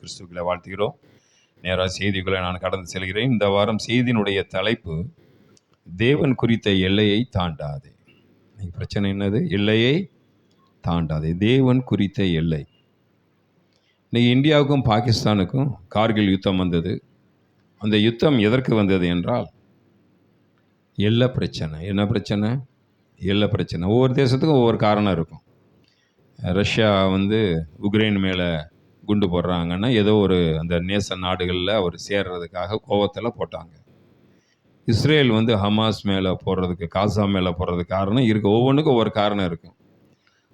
கிறிஸ்துக்களை வாழ்த்துகிறோம். நேராக செய்திக்குள்ளே நான் கடந்து செல்கிறேன். இந்த வாரம் செய்தியினுடைய தலைப்பு தேவன் குறித்த எல்லையை தாண்டாதே. பிரச்சனை என்னது? எல்லையை தாண்டாதே. தேவன் குறித்த எல்லை. இன்னைக்கு இந்தியாவுக்கும் பாகிஸ்தானுக்கும் கார்கில் யுத்தம் வந்தது. அந்த யுத்தம் எதற்கு வந்தது என்றால் எல்லை பிரச்சனை. என்ன பிரச்சனை? எல்லை பிரச்சனை. ஒவ்வொரு தேசத்துக்கும் ஒவ்வொரு காரணம் இருக்கும். ரஷ்யா உக்ரைன் மேலே குண்டு போடுறாங்கன்னா ஏதோ ஒரு அந்த நேச நாடுகளில் அவர் சேர்றதுக்காக கோவத்தில் போட்டாங்க. இஸ்ரேல் ஹமாஸ் மேலே போடுறதுக்கு, காசா மேலே போடுறதுக்கு காரணம் இருக்குது. ஒவ்வொன்றுக்கும் ஒவ்வொரு காரணம் இருக்கும்.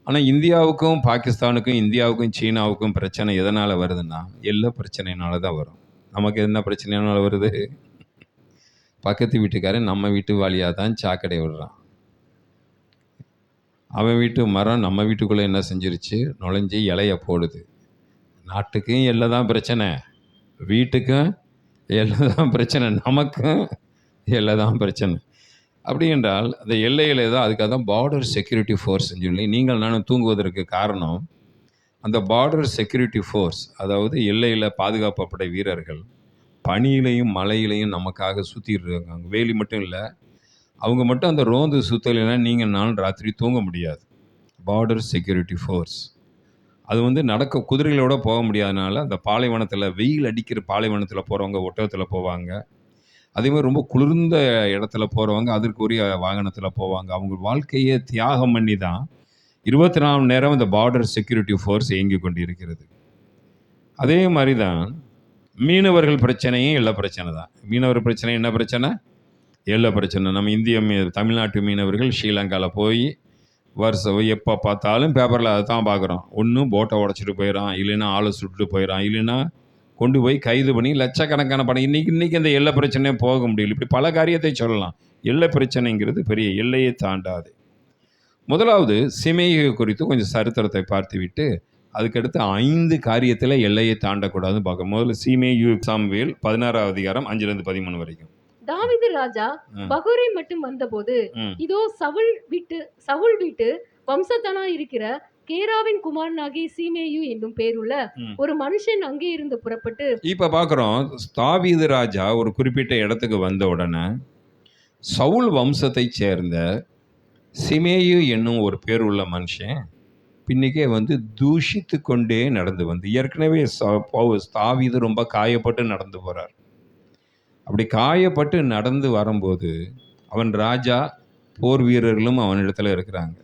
ஆனால் இந்தியாவுக்கும் பாகிஸ்தானுக்கும், இந்தியாவுக்கும் சீனாவுக்கும் பிரச்சனை எதனால் வருதுன்னா எல்லை பிரச்சனைனால தான் வரும். நமக்கு என்ன பிரச்சனைனால வருது? பக்கத்து வீட்டுக்காரன் நம்ம வீட்டு வாலியாக தான் சாக்கடை விடுறான். அவன் வீட்டு மரம் நம்ம வீட்டுக்குள்ளே என்ன செஞ்சிருச்சு? நுழைஞ்சி இலைய போடுது. நாட்டுக்கும் எல்லை தான் பிரச்சனை, வீட்டுக்கும் எல்லை தான் பிரச்சனை, நமக்கும் எல்லை தான் பிரச்சனை. அப்படி என்றால் அந்த எல்லையில் தான், அதுக்காக தான் பார்டர் செக்யூரிட்டி ஃபோர்ஸ்ன்னு சொல்லி நீங்கள் நானும் தூங்குவதற்கு காரணம். அந்த பார்டர் செக்யூரிட்டி ஃபோர்ஸ், அதாவது எல்லையில் பாதுகாப்பு படை வீரர்கள் பனியிலையும் மழையிலையும் நமக்காக சுற்றிட்டு இருக்காங்க. வேலி மட்டும் இல்லை, அவங்க மட்டும் அந்த ரோந்து சுற்றலைன்னா நீங்கள் நானும் ராத்திரி தூங்க முடியாது. பார்டர் செக்யூரிட்டி ஃபோர்ஸ் அது நடக்க குதிரைகளோடு போக முடியாதனால அந்த பாலைவனத்தில், வெயில் அடிக்கிற பாலைவனத்தில் போகிறவங்க ஒட்டகத்தில் போவாங்க. அதேமாதிரி ரொம்ப குளிர்ந்த இடத்துல போகிறவங்க அதற்குரிய வாகனத்தில் போவாங்க. அவங்க வாழ்க்கையை தியாகம் பண்ணி தான் 24 மணி நேரம் இந்த பார்டர் செக்யூரிட்டி ஃபோர்ஸ் இயங்கி கொண்டு இருக்கிறது. அதே மாதிரி தான் மீனவர்கள் பிரச்சனையும் எல்லை பிரச்சனை தான். மீனவர் பிரச்சனை என்ன பிரச்சனை? எல்லை பிரச்சனை. நம்ம தமிழ்நாட்டு மீனவர்கள் ஸ்ரீலங்காவில் போய் வருஷம் எப்போ பார்த்தாலும் பேப்பரில் அதை தான் பார்க்குறோம். ஒன்றும் போட்டை உடச்சிட்டு போயிடறான், இல்லைன்னா ஆளை சுட்டுட்டு போயிடறான், இல்லைன்னா கொண்டு போய் கைது பண்ணி லட்சக்கணக்கான பணம். இன்றைக்கி அந்த எல்லை பிரச்சனையே போக முடியல. இப்படி பல காரியத்தை சொல்லலாம். எல்லை பிரச்சனைங்கிறது பெரிய எல்லையை தாண்டாது. முதலாவது சிமேயு குறித்து கொஞ்சம் சரித்திரத்தை பார்த்துவிட்டு அதுக்கடுத்து 5 காரியத்தில் எல்லையை தாண்டக்கூடாதுன்னு பார்க்க. முதல்ல சீமேயு சாமுவேல் 16ஆம் அதிகாரம் 5-13 வரைக்கும். தாவீது ராஜா பகூரை மட்டும் வந்தபோது இதோ சவுல் வீட்டு வம்சத்தனா இருக்கிற கேராவின் குமாரனாகி சீமேயு என்னும் பேருள்ள ஒரு மனுஷன் அங்கே இருந்து புறப்பட்டு. இப்ப பாக்குறோம், தாவீது ராஜா ஒரு குறிப்பிட்ட இடத்துக்கு வந்த உடனே சவுல் வம்சத்தை சேர்ந்த சிமேயு என்னும் ஒரு பேருள்ள மனுஷன் பின்னிக்கே தூஷித்து கொண்டே நடந்து ஏற்கனவே தாவீது ரொம்ப காயப்பட்டு நடந்து போறார். அப்படி காயப்பட்டு நடந்து வரும்போது அவன் ராஜா, போர் வீரர்களும் அவனிடத்துல இருக்கிறாங்க.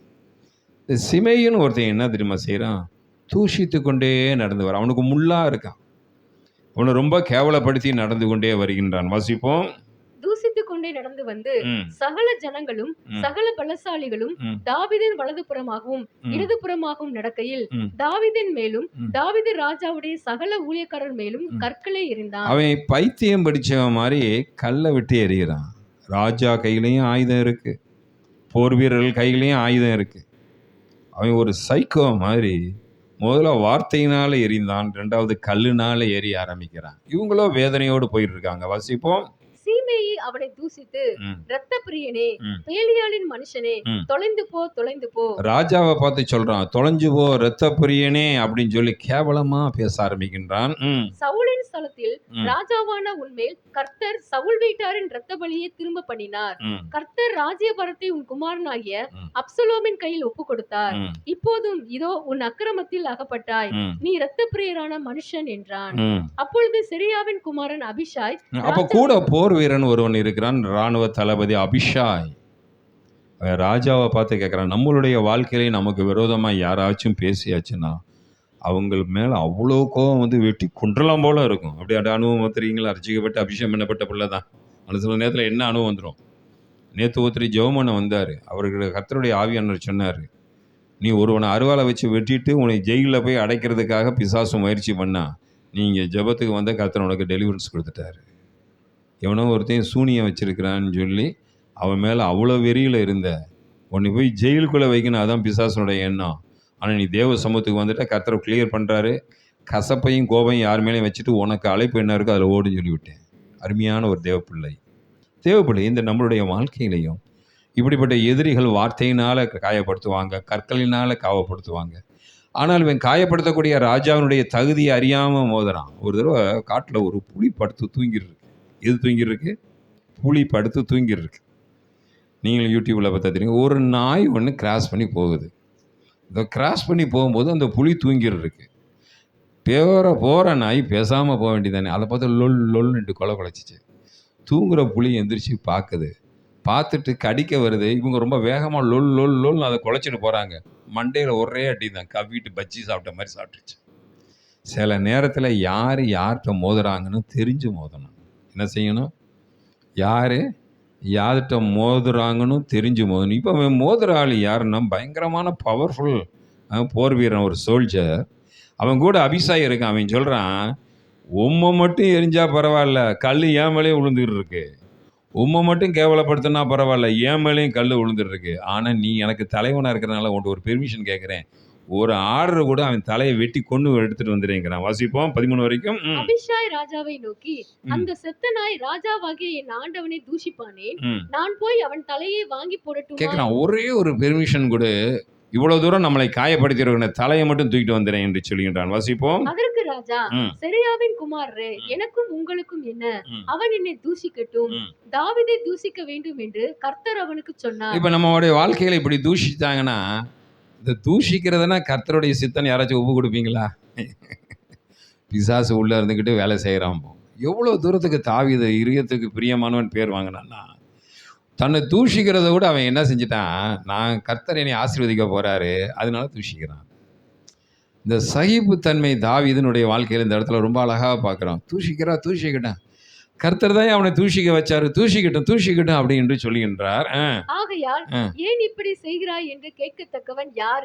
சிமேயுன்னு ஒருத்தன் என்ன தெரியுமா செய்கிறான்? தூஷித்து கொண்டே நடந்து வர. அவனுக்கு முள்ளா இருக்கான். அவனை ரொம்ப கேவலப்படுத்தி நடந்து கொண்டே வருகின்றான். வாசிப்போம். தூசித்து கொண்டே நடந்து சகல ஜனங்களும் சகல பலசாலிகளும் தாவீதின் வலதுபுறமாகவும் இடதுபுறமாகவும் நடக்கையில் தாவீதின் மேலும் தாவீது ராஜாவுடைய சகல ஊழியக்காரர் மேலும் கற்களை எறிந்தான். அவன் பைத்தியம் படிச்சவன் மாதிரி கல்லை விட்டு எறிகிறான். ராஜா கையிலையும் ஆயுதம் இருக்கு, போர் வீரர்கள் கையிலையும் ஆயுதம் இருக்கு. அவன் ஒரு சைக்கோ மாதிரி முதல்ல வார்த்தையினால எறிந்தான், 2வது கல்லுனால எரிய ஆரம்பிக்கிறான். இவங்களோ வேதனையோடு போயிட்டு இருக்காங்க. வாசிப்போம். சீமேயி அவனை தூசித்து, இரத்த பிரியனே, பேலியாளின் மனுஷனே, தொலைந்து போ தொலைந்து போ. ராஜாவை பார்த்து சொல்றான், தொலைஞ்சு போ இரத்த பிரியனே அப்படின்னு சொல்லி கேவலமா பேச ஆரம்பிக்கின்றான். சவுலின் ஸ்தலத்தில் ராஜாவான உன்மேல் கர்த்தர் சவுல் வீட்டாரின் இரத்த பலியை திரும்ப பண்ணினார். கர்த்தர் ராஜ்யபாரத்தை உன் குமாரனாகிய அப்சலோமின் கையில் ஒப்பு கொடுத்தார். இப்போதும் இதோ உன் அக்கிரமத்தில் அகப்பட்டாய், நீ இரத்த பிரியரான மனுஷன் என்றான். அப்பொழுது சிரியாவின் குமாரன் அபிஷாய், அப்ப கூட போர் வீரன் ஒருவன் இருக்கிறான், இராணுவ தளபதி அபிஷாய். ராஜாவை பார்த்து கேட்குறான், நம்மளுடைய வாழ்க்கையிலே நமக்கு விரோதமாக யாராச்சும் பேசியாச்சுன்னா அவங்க மேலே அவ்வளோ கோவம் வெட்டி குன்றலாம் போல இருக்கும். அப்படி அனுபவம் தெரியுங்களா? அர்ச்சிக்கப்பட்டு அபிஷேகம் பண்ணப்பட்ட பிள்ளை தான். அந்த சில நேரத்தில் என்ன அனுபவம் வந்துடும். நேற்று ஒருத்தர் ஜெவமனை வந்தார். அவருக்கு கர்த்தருடைய ஆவியானவர் சொன்னார், நீ ஒருவனை அருவாலை வச்சு வெட்டிட்டு உன்னை ஜெயிலில் போய் அடைக்கிறதுக்காக பிசாசு முயற்சி பண்ணா நீங்கள் ஜெபத்துக்கு வந்த கர்த்தர் உனக்கு டெலிவரன்ஸ் கொடுத்துட்டாரு. எவனோ ஒருத்தையும் சூனியம் வச்சிருக்கிறான்னு சொல்லி அவன் மேலே அவ்வளோ வெறியில் இருந்த உன்னை போய் ஜெயிலுக்குள்ளே வைக்கணும், அதான் பிசாசனுடைய எண்ணம். ஆனால் நீ தேவ சமூகத்துக்கு வந்துட்டு கர்த்தரை கிளியர் பண்ணுறாரு. கசப்பையும் கோபையும் யார் மேலேயும் வச்சுட்டு உனக்கு அழைப்பு என்ன இருக்கோ அதில் ஓடுன்னு சொல்லிவிட்டேன். அருமையான ஒரு தேவப்பிள்ளை. இந்த நம்மளுடைய வாழ்க்கையிலையும் இப்படிப்பட்ட எதிரிகள் வார்த்தையினால் காயப்படுத்துவாங்க, கற்களினால் காவப்படுத்துவாங்க. ஆனால் இவன் காயப்படுத்தக்கூடிய ராஜாவினுடைய தகுதியை அறியாமல் மோதுறான். ஒரு தடவை காட்டில் ஒரு புலி படுத்து தூங்கிருக்கு. எது தூங்கிருக்கு? புலி படுத்து தூங்கிருக்கு. நீங்களும் யூடியூப்பில் பார்த்தா தெரியும். ஒரு நாய் ஒன்று கிராஸ் பண்ணி போகுது. இந்த கிராஸ் பண்ணி போகும்போது அந்த புலி தூங்கிருக்கு. போகிற நாய் பேசாமல் போக வேண்டியதானே. அதை பார்த்து லொல் லொல்னுட்டு கொலை குலைச்சிச்சு. தூங்குற புலி எந்திரிச்சு பார்க்குது. பார்த்துட்டு கடிக்க வருது. இவங்க ரொம்ப வேகமாக லொல் லொல் லொல்னு அதை குலைச்சிட்டு போகிறாங்க. மண்டையில் ஒரே அடி தான். கவ்விட்டு பஜ்ஜி சாப்பிட்ட மாதிரி சாப்பிட்டுச்சு. சில நேரத்தில் யார் யார்கிட்ட மோதுறாங்கன்னு தெரிஞ்சு மோதணும். என்ன செய்யணும்? யார் யார்கிட்ட மோதுறாங்கன்னு தெரிஞ்சு மோதணும். இப்போ அவன் மோதுற ஆள் யாருன்னா பயங்கரமான பவர்ஃபுல் போர் வீரன், ஒரு சோல்ஜர். அவன் கூட அபிசாய் இருக்கான். அவன் சொல்கிறான், உம்மை மட்டும் எரிஞ்சா பரவாயில்ல, கல் ஏன் மேலேயும் விழுந்துக்கிட்டு இருக்கு. உம்மை மட்டும் கேவலப்படுத்தினா பரவாயில்ல, ஏன் மேலேயும் கல் விழுந்துட்டு இருக்கு. ஆனால் நீ எனக்கு தலைவனாக இருக்கிறனால உன்ட்டு ஒரு பெர்மிஷன் கேட்குறேன். ஒரு ஆர்டர் கூட அவன் தலையை வெட்டி கொண்டு எடுத்துட்டு வந்துடுங்கிறான். வாசிப்போம் 13 வரைக்கும். அபிஷாய் ராஜாவை நோக்கி, அந்த செத்த நாய் ராஜாவாகிய என் ஆண்டவனை தூஷிப்பானேன், நான் போய் அவன் தலையை வாங்கி போடட்டும் கேட்குறான். ஒரே ஒரு பெர்மிஷன் கூட, இவ்வளவு தூரம் நம்மளை காயப்படுத்தின தலையை மட்டும் தூக்கிட்டு வந்துறேன் என்று சொல்லுகின்றான். வாசிப்போம். அதற்கு ராஜா, செரியாவின் குமாரரே, எனக்கும் உங்களுக்கும் என்ன? அவன் என்னை தூஷிக்கட்டும், தாவீதை தூஷிக்க வேண்டும் என்று கர்த்தர் அவனுக்கு சொன்னார். இப்ப நம்மளுடைய வாழ்க்கையில இப்படி தூஷித்தாங்கன்னா, இந்த தூஷிக்கிறதுனா கர்த்தருடைய சித்தன் யாராச்சும் ஒப்பு கொடுப்பீங்களா? பிசாசு உள்ள இருந்துக்கிட்டு வேலை செய்கிறான். எவ்வளோ தூரத்துக்கு தாவீது இதயத்துக்கு பிரியமானவன் பேர் வாங்கினான்னா, தன்னை தூஷிக்கிறத விட அவன் என்ன செஞ்சிட்டான், நான் கர்த்தர் என்னை ஆசீர்வதிக்க போகிறாரு அதனால தூஷிக்கிறான். இந்த சகிப்புத்தன்மை தாவீதினுடைய வாழ்க்கையில் இந்த இடத்துல ரொம்ப அழகாக பார்க்குறோம். தூஷிக்கிட்டான், கர்த்தர் தான் அவனை தூஷிக்க வச்சாரு, தூஷிக்கட்டும் அப்படி என்று சொல்லுகின்றார். ஆகையால் ஏன் இப்படி செய்கிறாய் என்று கேட்கத்தக்கவன் யார்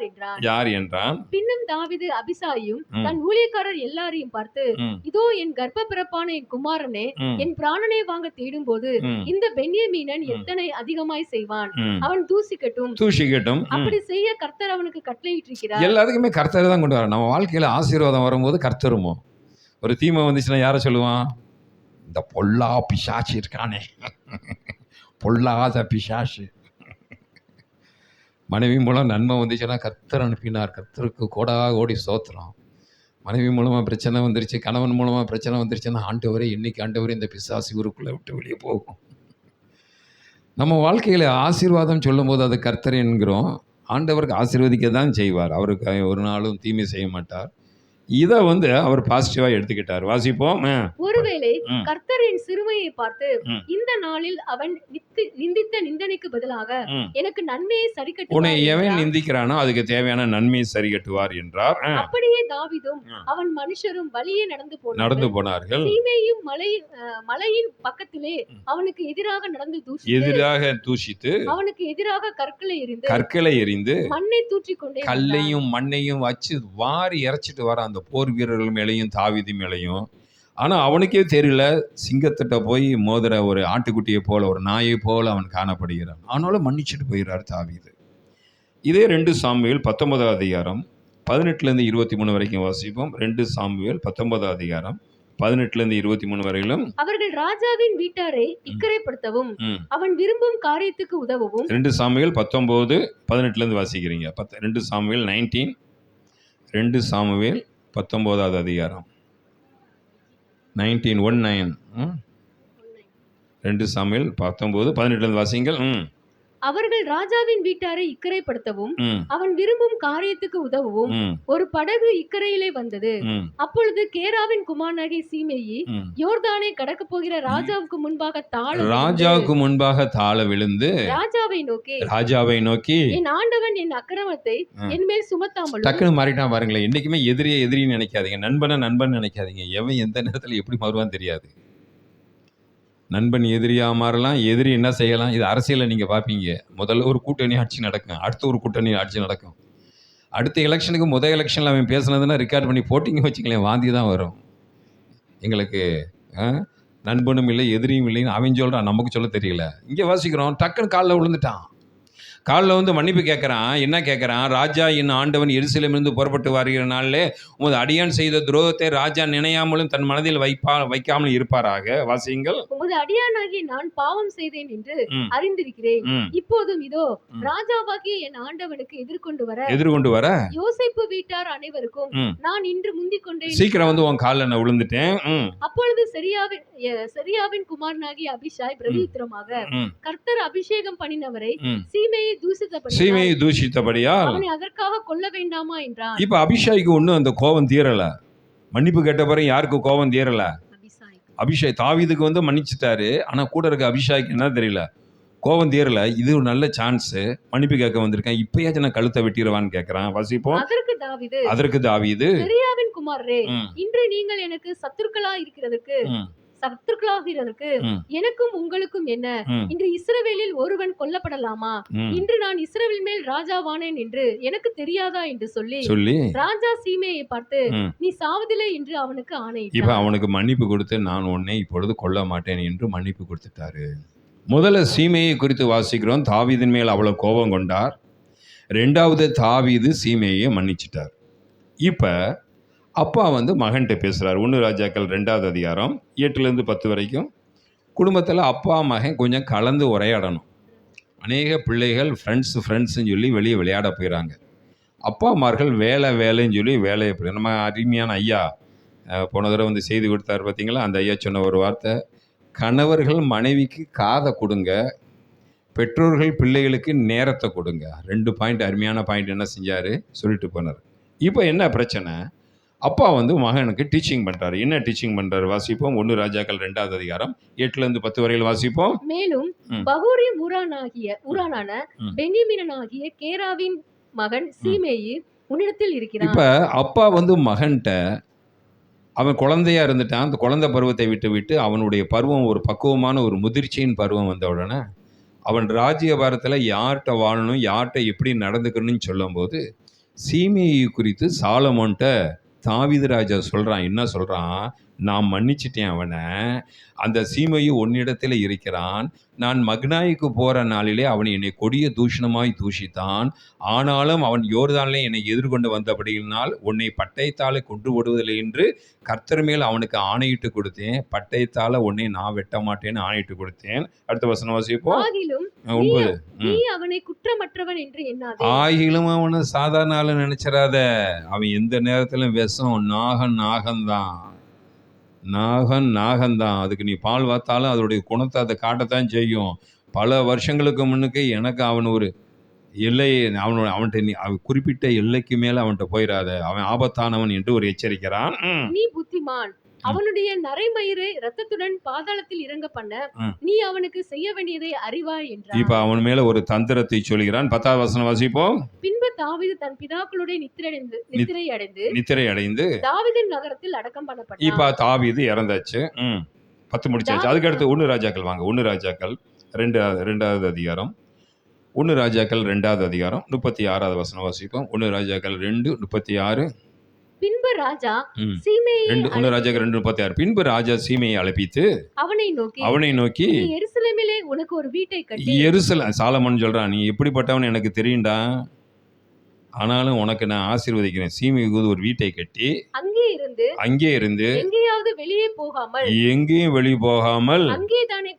என்றான். பின்னும் தாவீது அபிசாயும் தன் ஊழியக்காரர் எல்லாரையும் பார்த்து, இதோ என் கர்ப்ப பிறப்பான என் குமாரனே, என் பிராணனை வாங்க தேடும் போது இந்த பென்யமீனன் எத்தனை அதிகமாய் செய்வான், அவன் தூஷிக்கட்டும், அப்படி செய்ய கர்த்தர் அவனுக்கு கட்டளையிட்டிருக்கிறார். எல்லாத்துக்குமே கர்த்தர் தான் கொண்டு வர. நம்ம வாழ்க்கையில ஆசீர்வாதம் வரும்போது கர்த்தருமோ. ஒரு தீமை வந்துச்சுன்னா யாரை சொல்லுவான்? இந்த பொல்லா பிசாசு இருக்கானே, பொல்லாத பிசாசு. மனைவி மூலம் நன்மை வந்துச்சுன்னா கர்த்தர் அனுப்பினார், கர்த்தருக்கு கோடி ஸ்தோத்திரம். மனைவி மூலமாக பிரச்சனை வந்துருச்சு, கணவன் மூலமாக பிரச்சனை வந்துருச்சுன்னா ஆண்டவரே இன்னைக்கு ஆண்டவரே இந்த பிசாசு ஊருக்குள்ளே விட்டு வெளியே போகும். நம்ம வாழ்க்கையில் ஆசீர்வாதம் சொல்லும் போது அது கர்த்தர் என்கிறோம். ஆண்டவருக்கு ஆசீர்வதிக்க தான் செய்வார். அவருக்கு ஒரு நாளும் தீமை செய்ய மாட்டார். இதை அவர் பாசிட்டிவா எடுத்துக்கிட்டார். வாசிப்போம். ஒருவேளை கர்த்தர் என் சிறுமையை பார்த்து இந்த நாளில் அவன் நிந்தித்த நிந்தனைக்கு பதிலாக எனக்கு நன்மையை சரி கட்டுவார். உன்னை எவன் நிந்திக்கிறானோ அதுக்கு தேவையான நன்மையை சரி கட்டுவார் என்றார். அப்படியே தாவீதும் அவன் மனுஷரும் வழியே நடந்து போனார்கள். சீமேயும் மலையின் பக்கத்திலே அவனுக்கு எதிராக தூஷித்து அவனுக்கு எதிராக கற்களை எறிந்து மண்ணை தூற்றிக்கொண்டே, கல்லையும் மண்ணையும் வச்சு வாரி இறைச்சிட்டு வர அந்த போர் வீரர்கள் மேலையும் தாவீது மேலையும். ஆனால் அவனுக்கே தெரியல, சிங்கத்திட்ட போய் மோதிர ஒரு ஆட்டுக்குட்டியை போல, ஒரு நாயை போல அவன் காணப்படுகிறான். ஆனாலும் மன்னிச்சுட்டு போயிடுறார் தாவீது. இதே 2 சாமுவேல் 19 அதிகாரம் 18 23 வரைக்கும் வாசிப்போம். 2 சாமுவேல் 19 அதிகாரம் 18 23 வரையிலும். அவர்கள் ராஜாவின் வீட்டாரை இக்கரைப்படுத்தவும் அவன் விரும்பும் காரியத்துக்கு உதவவும். 2 சாமுவேல் 19 18 வாசிக்கிறீங்க. 2 சாமுவேல் 19, 2 சாமுவேல் 19வது அதிகாரம் 19:19. 2 சாமுவேல் 19 18 வாசிங்கள். அவர்கள் ராஜாவின் வீட்டாரை இக்கரைப்படுத்தவும் அவன் விரும்பும் காரியத்துக்கு உதவவும் ஒரு படகு இக்கரையிலே வந்தது. அப்பொழுது கேராவின் குமாரனாகிய சீமேயி யோர்தானை கடக்க போகிற ராஜாவுக்கு முன்பாக தாழ விழுந்து ராஜாவை நோக்கி என் ஆண்டவன் என் அக்கிரமத்தை என் மேல் சுமத்தாமல். டக்குன்னு மாறிட்டான் பாருங்களேன். என்னைக்குமே எதிரின்னு நினைக்காதீங்க, நண்பன் நினைக்காதீங்க. எவன் எந்த நேரத்தில் எப்படி மாறுவான்னு தெரியாது. நண்பன் எதிரியாக மாறலாம், எதிரி என்ன செய்யலாம். இது அரசியலில் நீங்கள் பார்ப்பீங்க. முதல்ல ஒரு கூட்டணி ஆட்சி நடக்கும், அடுத்த ஒரு கூட்டணி ஆட்சி நடக்கும். அடுத்த எலெக்ஷனுக்கு முதல் எலெக்ஷனில் அவன் பேசுனதுன்னா ரெக்கார்ட் பண்ணி போட்டிங்க வச்சுங்களேன், வாந்தி தான் வரும். எங்களுக்கு நண்பனும் இல்லை எதிரியும் இல்லைன்னு அவன் சொல்கிறான், நமக்கு சொல்ல தெரியல. இங்கே வாசிக்கிறோம், டக்குன்னு காலில் விழுந்துட்டான். காலில் வந்து மன்னிப்பு கேட்குறான். என்ன கேட்குறான்? ராஜா என் ஆண்டவன் எருசலேமிலிருந்து புறப்பட்டு வருகிற நாளிலே உமது அடியான் செய்த துரோகத்தை ராஜா நினையாமலும் தன் மனதில் வைக்காமல் இருப்பாராக. வாசியுங்கள். உமது அடியானாகிய நான் பாவம் செய்தேன் என்று ம். அறிந்திருக்கிறேன். ம். இப்போதும் இதோ ம். ராஜாவாகிய என் ஆண்டவனுக்கு எதிர்கொண்டு வர யோசேப்பு வீட்டார் அனைவருக்கும் நான் இன்று முந்திக் கொண்டேன். சீக்கிரம் வந்து உன் காலில் நான் விழுந்துட்டேன். அப்பொழுது செரியாவின் குமாரனாகிய அபிஷாய் பிரதியுத்தரமாக, கர்த்தர் அபிஷேகம் பண்ணினவரை சீமையை தூஷித்தபடியா அவனை அதற்காக கொல்ல வேண்டாமா என்றான். இப்ப அபிஷாய்க்கு ஒண்ணும் அந்த கோபம் தீரல. மன்னிப்பு கேட்ட பிறகு யாருக்கு கோபம் தீரல? அபிஷாய். தாவீதுக்கு வந்து மன்னிச்சுட்டாரு. ஆனா கூட இருக்க அபிஷாய்க்கு என்ன தெரியல, கோபம் தீரல. இது ஒரு நல்ல சான்ஸ், மன்னிப்பு கேட்க வந்திருக்கேன், இப்பயாச்சும் நான் கழுத்தை வெட்டிடுவான்னு கேட்கிறான். வசிப்போம். அதற்கு தாவீது, செரியாவின் குமாரரே, இன்று நீங்கள் எனக்கு சத்துருக்களாகிறதற்கு எனக்கும் உங்களுக்கும் என்ன? இன்று இஸ்ரவேலில் ஒருவன் கொல்லப்படலாமா? இன்று நான் இஸ்ரவேல் மேல் ராஜாவானேன் என்று எனக்கு தெரியாதா என்று சொல்லி ராஜா சீமையை பார்த்து, நீ சாவதில்லை என்று அவனுக்கு ஆணையிட்டார். இப்ப அவனுக்கு மன்னிப்பு கொடுத்து, நான் உன்னை இப்பொழுது கொல்ல மாட்டேன் என்று மன்னிப்பு கொடுத்துட்டாரு. முதல்ல சீமையை குறித்து வாசிக்கிறோம். தாவீதின் மேல் அவ்வளவு கோபம் கொண்டார். ரெண்டாவது, தாவீது சீமையை மன்னிச்சிட்டார். இப்ப அப்பா வந்து மகன்கிட்ட பேசுகிறார். 1 ராஜாக்கள் 2வது அதிகாரம் 8லேருந்து 10 வரைக்கும். குடும்பத்தில் அப்பா மகன் கொஞ்சம் கலந்து உரையாடணும். அநேக பிள்ளைகள் ஃப்ரெண்ட்ஸுன்னு சொல்லி வெளியே விளையாட போயிடறாங்க. அப்பாமார்கள் வேலைன்னு சொல்லி வேலையை போய், நம்ம அருமையான ஐயா போன தடவை வந்து செய்தி கொடுத்தாரு பார்த்தீங்களா, அந்த ஐயா சொன்ன ஒரு வார்த்தை, கணவர்கள் மனைவிக்கு காதை கொடுங்க, பெற்றோர்கள் பிள்ளைகளுக்கு நேரத்தை கொடுங்க. 2 பாயிண்ட், அருமையான பாயிண்ட் என்ன செஞ்சார் சொல்லிட்டு போனார். இப்போ என்ன பிரச்சனை? அப்பா வந்து மகனுக்கு டீச்சிங் பண்றாரு. என்ன டீச்சிங் பண்றாரு? வாசிப்போம். 1 ராஜாக்கள் 2வது அதிகாரம் 8லேருந்து 10 வரையில் வாசிப்போம். மேலும் பகூரின் ஊரானான பென்யமீனாகிய கேராவின் மகன் சீமேயி உன்னிடத்தில் இருக்கிறான். இப்ப அப்பா வந்து மகன்கிட்ட, அவன் குழந்தையா இருந்துட்டான். அந்த குழந்தை பருவத்தை விட்டு அவனுடைய பருவம் ஒரு பக்குவமான ஒரு முதிர்ச்சியின் பருவம் வந்த உடனே அவன் ராஜ்யபாரத்தில் யார்கிட்ட வாழணும், யார்கிட்ட எப்படி நடந்துக்கணும்னு சொல்லும் போது சீமையை குறித்து சாலமோன்ட்ட தாவீது ராஜா சொல்கிறான். என்ன சொல்கிறான்? நான் மன்னிச்சிட்டேன் அவனை, அந்த சீமையும் உன்னிடத்தில் இருக்கிறான். நான் மக்னாய்க்கு போகிற நாளிலே அவன் என்னை கொடிய தூஷணமாய் தூஷித்தான். ஆனாலும் அவன் யோர்தானிலே என்னை எதிர்கொண்டு வந்தபடியினால் உன்னை பட்டயத்தாலே கொண்டு விடுவதில்லை என்று கர்த்தர் மேல் அவனுக்கு ஆணையிட்டு கொடுத்தேன். பட்டயத்தால உன்னை நான் வெட்ட மாட்டேன்னு ஆணையிட்டு கொடுத்தேன். அடுத்த வசனம் வாசிப்போம். 9. நீ அவனை குற்றமற்றவன் என்று எண்ணாதே. ஆகிலும் அவனை சாதாரண ஆளு நினைச்சிடாத. அவன் எந்த நேரத்திலும் விஷம். நாகந்தான். அதுக்கு நீ பால் வாத்தாலும் அதோடைய குணத்தை அதை காட்டத்தான் செய்யும். பல வருஷங்களுக்கு முன்னுக்கு எனக்கு அவன் ஒரு எல்லை, அவன்கிட்ட நீ குறிப்பிட்ட எல்லைக்கு மேல அவன்கிட்ட போயிடாத, அவன் ஆபத்தானவன் என்று ஒரு எச்சரிக்கிறான். நீ புத்திமான், அவனுடைய நரைமயிரை இரத்தத்துடன் பாதாளத்தில் இறங்க பண்ண நீ அவனுக்கு செய்ய வேண்டியதை அறிவாய் என்றார். இப்ப அவன் மேல ஒரு தந்திரத்தை சொல்கிறான். 10வது வசனம் வாசிப்போம். பின்பு தாவீது தன் பிதாக்களுடைய நித்திரை அடைந்து தாவீதின் நகரத்தில் அடக்கம் பண்ணப்பட்டான். இப்ப தாவீது இறந்தாச்சு. 10 முடிச்சாச்சு. அதுக்கு அடுத்து 1 ராஜாக்கள் வாங்க. 1 ராஜாக்கள் 2வது அதிகாரம் 1 ராஜாக்கள் 2வது அதிகாரம் 36வது வசனம் வாசிப்போம். 1 ராஜாக்கள் 2:36. பின்பு ராஜா சீமையை 1 ராஜாக்கள் 2:36. பின்பு ராஜா சீமையை அழைப்பித்து அவனை நோக்கி எருசலேமிலே உனக்கு ஒரு வீட்டை கட்டி. சாலமோன் சொல்றான், நீ எப்படிப்பட்டவன் எனக்கு தெரியும்டா, ஆனாலும் உனக்கு நான் ஆசீர்வதிக்கிறேன். சீமைக்கு ஒரு வீட்டை கட்டி அங்கே இருந்து எங்கேயும் வெளியே போகாமல் அங்கே தானே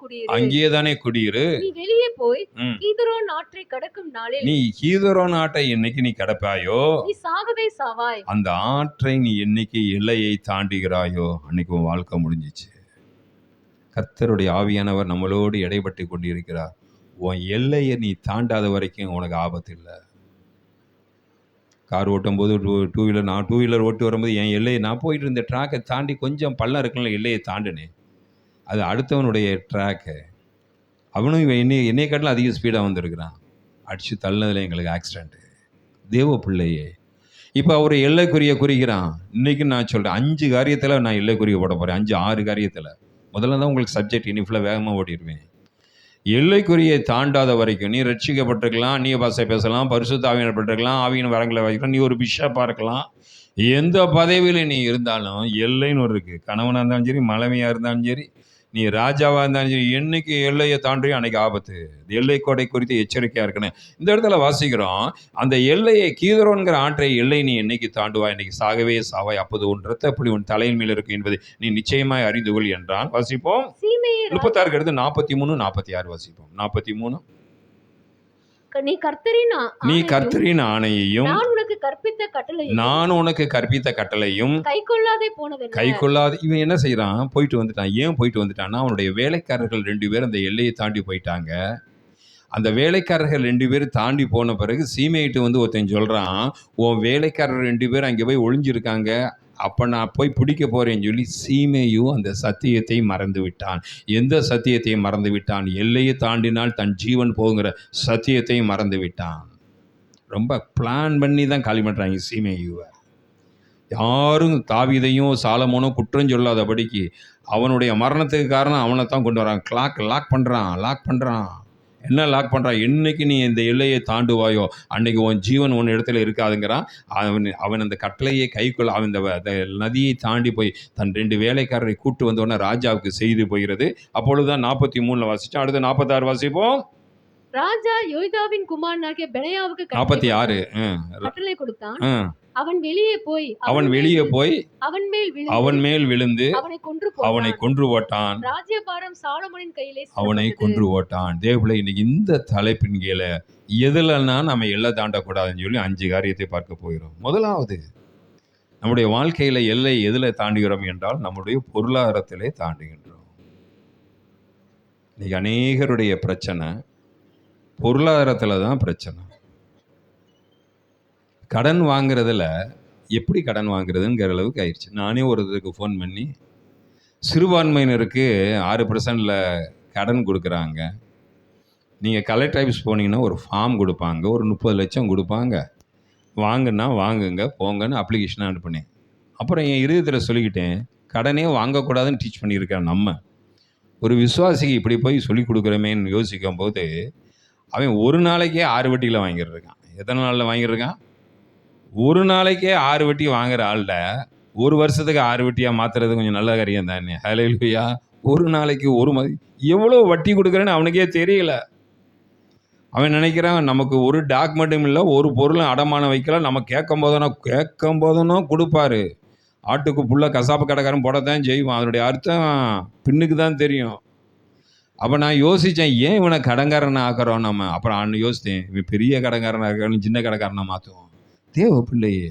குடியிரு. நீ வெளியே போய் கீதரோன் ஆற்றை கடக்கும் நாளில், நீ கீதரோன் ஆற்றை என்னைக்கு நீ கடப்பாயோ நீ சாகவே சாவாய். அந்த ஆற்றை நீ என்னைக்கு எல்லையை தாண்டுகிறாயோ அன்னைக்கு உன் வாழ்க்கை முடிஞ்சிச்சு. கர்த்தருடைய ஆவியானவர் நம்மளோடு இடைப்பட்டு கொண்டிருக்கிறார். உன் எல்லையை நீ தாண்டாத வரைக்கும் உனக்கு ஆபத்து இல்லை. கார் ஓட்டும் போது நான் டூ வீலர் ஓட்டு வரும்போது என் எல்லையை, நான் போயிட்டு இருந்த ட்ராக்கை தாண்டி கொஞ்சம் பள்ளம் இருக்குல்ல, எல்லையை தாண்டினேன். அது அடுத்தவனுடைய ட்ராக்கு. அவனும் என்னை காட்டிலும் அதிக ஸ்பீடாக வந்திருக்கிறான். அடித்து தள்ளினதில் எங்களுக்கு ஆக்சிடெண்ட்டு. தேவ பிள்ளையே, இப்போ அவர் எல்லைக்குரிய குறிக்கிறான். இன்றைக்கி நான் சொல்கிறேன், 5 காரியத்தில் நான் எல்லைக்குரிய போட போகிறேன். 5-6 காரியத்தில். முதல்ல தான் உங்களுக்கு சப்ஜெக்ட், இனி ஃபுல்லாக வேகமாக ஓட்டிடுவேன். எல்லைக்குறியை தாண்டாத வரைக்கும் நீ ரட்சிக்கப்பட்டிருக்கலாம், நீ பாஷை பேசலாம், பரிசுத்த ஆவியினப்பட்டிருக்கலாம், ஆவியின் வரங்களை வைக்கலாம், நீ ஒரு பிஷப்பாக இருக்கலாம், எந்த பதவியில் நீ இருந்தாலும் எல்லைன்னு ஒரு இருக்குது. கணவனாக இருந்தாலும் சரி, மனைவியாக இருந்தாலும் சரி, நீ ராஜாவாக இருந்தாலும் சரி, என்னைக்கு எல்லையை தாண்டியும் அன்னைக்கு ஆபத்து. எல்லை கோடை குறித்து எச்சரிக்கையாக இருக்கணும். இந்த இடத்துல வாசிக்கிறோம், அந்த எல்லையை கீதரோன்கிற ஆற்றை எல்லை நீ என்னைக்கு தாண்டுவாய், இன்னைக்கு சாகவே சாவாய், அப்போது உன் இரத்த புலி உன் தலையின் மேல் இருக்கும் என்பதை நீ நிச்சயமாய் அறிந்து கொள் என்றான். வாசிப்போம். 36 எடுத்து 43 46 வாசிப்போம். 43. நீ கர்த்தரின் ஆணையையும் நான் உனக்கு கற்பித்த கட்டளையும் கைக்கொள்ளாதே. இவன் என்ன செய்யறான்? போயிட்டு வந்துட்டான். ஏன் போயிட்டு வந்துட்டான்னா, அவனுடைய வேலைக்காரர்கள் 2 பேர் அந்த எல்லையை தாண்டி போயிட்டாங்க. அந்த வேலைக்காரர்கள் 2 பேர் தாண்டி போன பிறகு சீமையிட்டு வந்து ஒருத்தன் சொல்றான், உன் வேலைக்காரர் 2 பேர் அங்கே போய் ஒளிஞ்சிருக்காங்க, அப்போ நான் போய் பிடிக்க போறேன்னு சொல்லி சீமையும் அந்த சத்தியத்தை மறந்து விட்டான். எந்த சத்தியத்தை மறந்து விட்டான்? எல்லையை தாண்டினால் தன் ஜீவன் போகிற சத்தியத்தை மறந்து விட்டான். ரொம்ப பிளான் பண்ணி தான் காலி பண்ணுறாங்க சீமையுவை. யாரும் தாவீதையும் சாலமோனும் குற்றம் சொல்லாதபடிக்கு அவனுடைய மரணத்துக்கு காரணம் அவனை தான் கொண்டு வரான். லாக் பண்ணுறான். என்ன லாக் பண்ணுறான்? என்னைக்கு நீ இந்த எல்லையை தாண்டுவாயோ அன்னைக்கு உன் ஜீவன் உன் இடத்துல இருக்காதுங்கிறான். அவன் அந்த கட்டளையை கைக்குள்ள அவன் இந்த நதியை தாண்டி போய் தன் 2 வேலைக்காரரை கூட்டு வந்தோடனே ராஜாவுக்கு செய்து போகிறது. அப்பொழுதுதான் 43 வாசிச்சோம். அடுத்து 46 வாசிப்போம். ராஜா யோய்தாவின் குமாரனாகிய பெனாயாவுக்கு 46 கட்டளை கொடுத்தான். அவன் வெளியே போய் அவன் மேல் விழுந்து அவனை கொன்று போட்டான். ராஜ்யபாரம் சாலமோனின் கையிலே அவனை கொன்று போட்டான். தேவபிள்ளை, இன்னைக்கு இந்த தலைப்பின் கீழே எதுலன்னா நம்ம எல்லை தாண்டக்கூடாதுன்னு சொல்லி 5 காரியத்தை பார்க்க போகிறோம். முதலாவது, நம்முடைய வாழ்க்கையில எல்லை எதுல தாண்டுகிறோம் என்றால் நம்முடைய பொருளாதாரத்திலே தாண்டுகின்றோம். இன்னைக்கு அநேகருடைய பிரச்சனை பொருளாதாரத்துல தான் பிரச்சனை. கடன் வாங்குறதுல எப்படி கடன் வாங்குறதுங்கிற அளவுக்கு ஆயிடுச்சு. நானே ஒருத்தருக்கு ஃபோன் பண்ணி, சிறுபான்மையினருக்கு 6% கடன் கொடுக்குறாங்க, நீங்கள் கலெக்டர் ஆஃபீஸ் போனீங்கன்னா ஒரு ஃபார்ம் கொடுப்பாங்க, ஒரு 30 லட்சம் கொடுப்பாங்க, வாங்குன்னா வாங்குங்க போங்கன்னு அப்ளிகேஷனை அனுப்புனேன். அப்புறம் என் இருதயத்தில் சொல்லிக்கிட்டேன், கடனே வாங்கக்கூடாதுன்னு டீச் பண்ணியிருக்கேன். நம்ம ஒரு விசுவாசிக்கு இப்படி போய் சொல்லி கொடுக்குறோமேன்னு யோசிக்கும் போது, அவன் ஒரு நாளைக்கே 6 வட்டியில் வாங்கிட்டு இருக்கான். எத்தனை நாளில் வாங்கிட்டு இருக்கான்? ஒரு நாளைக்கே 6 வட்டி வாங்குற ஆள்கிட்ட ஒரு வருஷத்துக்கு 6 வட்டியாக மாற்றுறது கொஞ்சம் நல்ல காரியம் தானே. ஹல்லேலூயா. ஒரு நாளைக்கு எவ்வளோ வட்டி கொடுக்குறேன்னு அவனுக்கே தெரியல. அவன் நினைக்கிறான் நமக்கு ஒரு டாக்குமெண்ட்டும் இல்லை, ஒரு பொருளும் அடமானம் வைக்கல, நம்ம கேட்கும் போதுன்னா கொடுப்பாரு. ஆட்டுக்கு புள்ள கசாப்பு கடைக்காரன் போடத்தான் செய்வான். அதனுடைய அர்த்தம் பின்னுக்கு தான் தெரியும். அப்போ நான் யோசித்தேன், ஏன் இவனை கடன்காரனை ஆக்குறோம் நம்ம? அப்புறம் யோசித்தேன், இவன் பெரிய கடன்காரனாக இருக்கான்னு சின்ன கடைக்காரனை மாற்றுவோம். தேவ பிள்ளையே,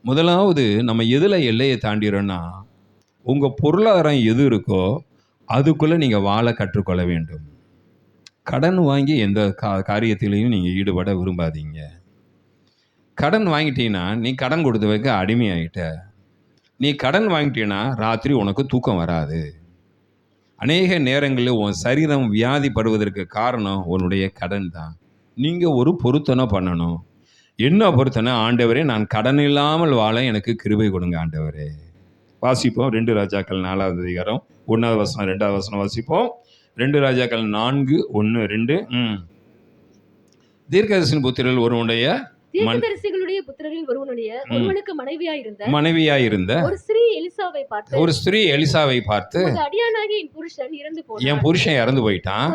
முதலாவது நம்ம எதில் எல்லையை தாண்டிறோன்னா, உங்கள் பொருளாதாரம் எது இருக்கோ அதுக்குள்ளே நீங்கள் வாழ கற்றுக்கொள்ள வேண்டும். கடன் வாங்கி எந்த காரியத்திலையும் நீங்கள் ஈடுபட விரும்பாதீங்க. கடன் வாங்கிட்டீங்கன்னா நீ கடன் கொடுத்தவருக்கு அடிமையாயிட்ட. நீ கடன் வாங்கிட்டீங்கன்னா ராத்திரி உனக்கு தூக்கம் வராது. அநேக நேரங்களில் உன் சரீரம் வியாதிப்படுவதற்கு காரணம் உன்னுடைய கடன் தான். நீங்கள் ஒரு பொருத்தனை பண்ணணும். என்ன பொருத்தனை? ஆண்டவரே, நான் கடன் இல்லாமல் வாழ எனக்கு கிருபை கொடுங்க ஆண்டவரே. வாசிப்போம் 2 ராஜாக்கள் 4வது அதிகாரம் 1வது வசனம் 2வது வசனம் வாசிப்போம். 2 ராஜாக்கள் 4 1 2. தீர்க்கதரிசியின் புத்திரர்கள் ஒருவனுடைய ஒருவனுக்கு மனைவியாயிருந்த ஒரு ஸ்திரீ எலிசாவை பார்த்து, என் புருஷன் இறந்து போயிட்டான்,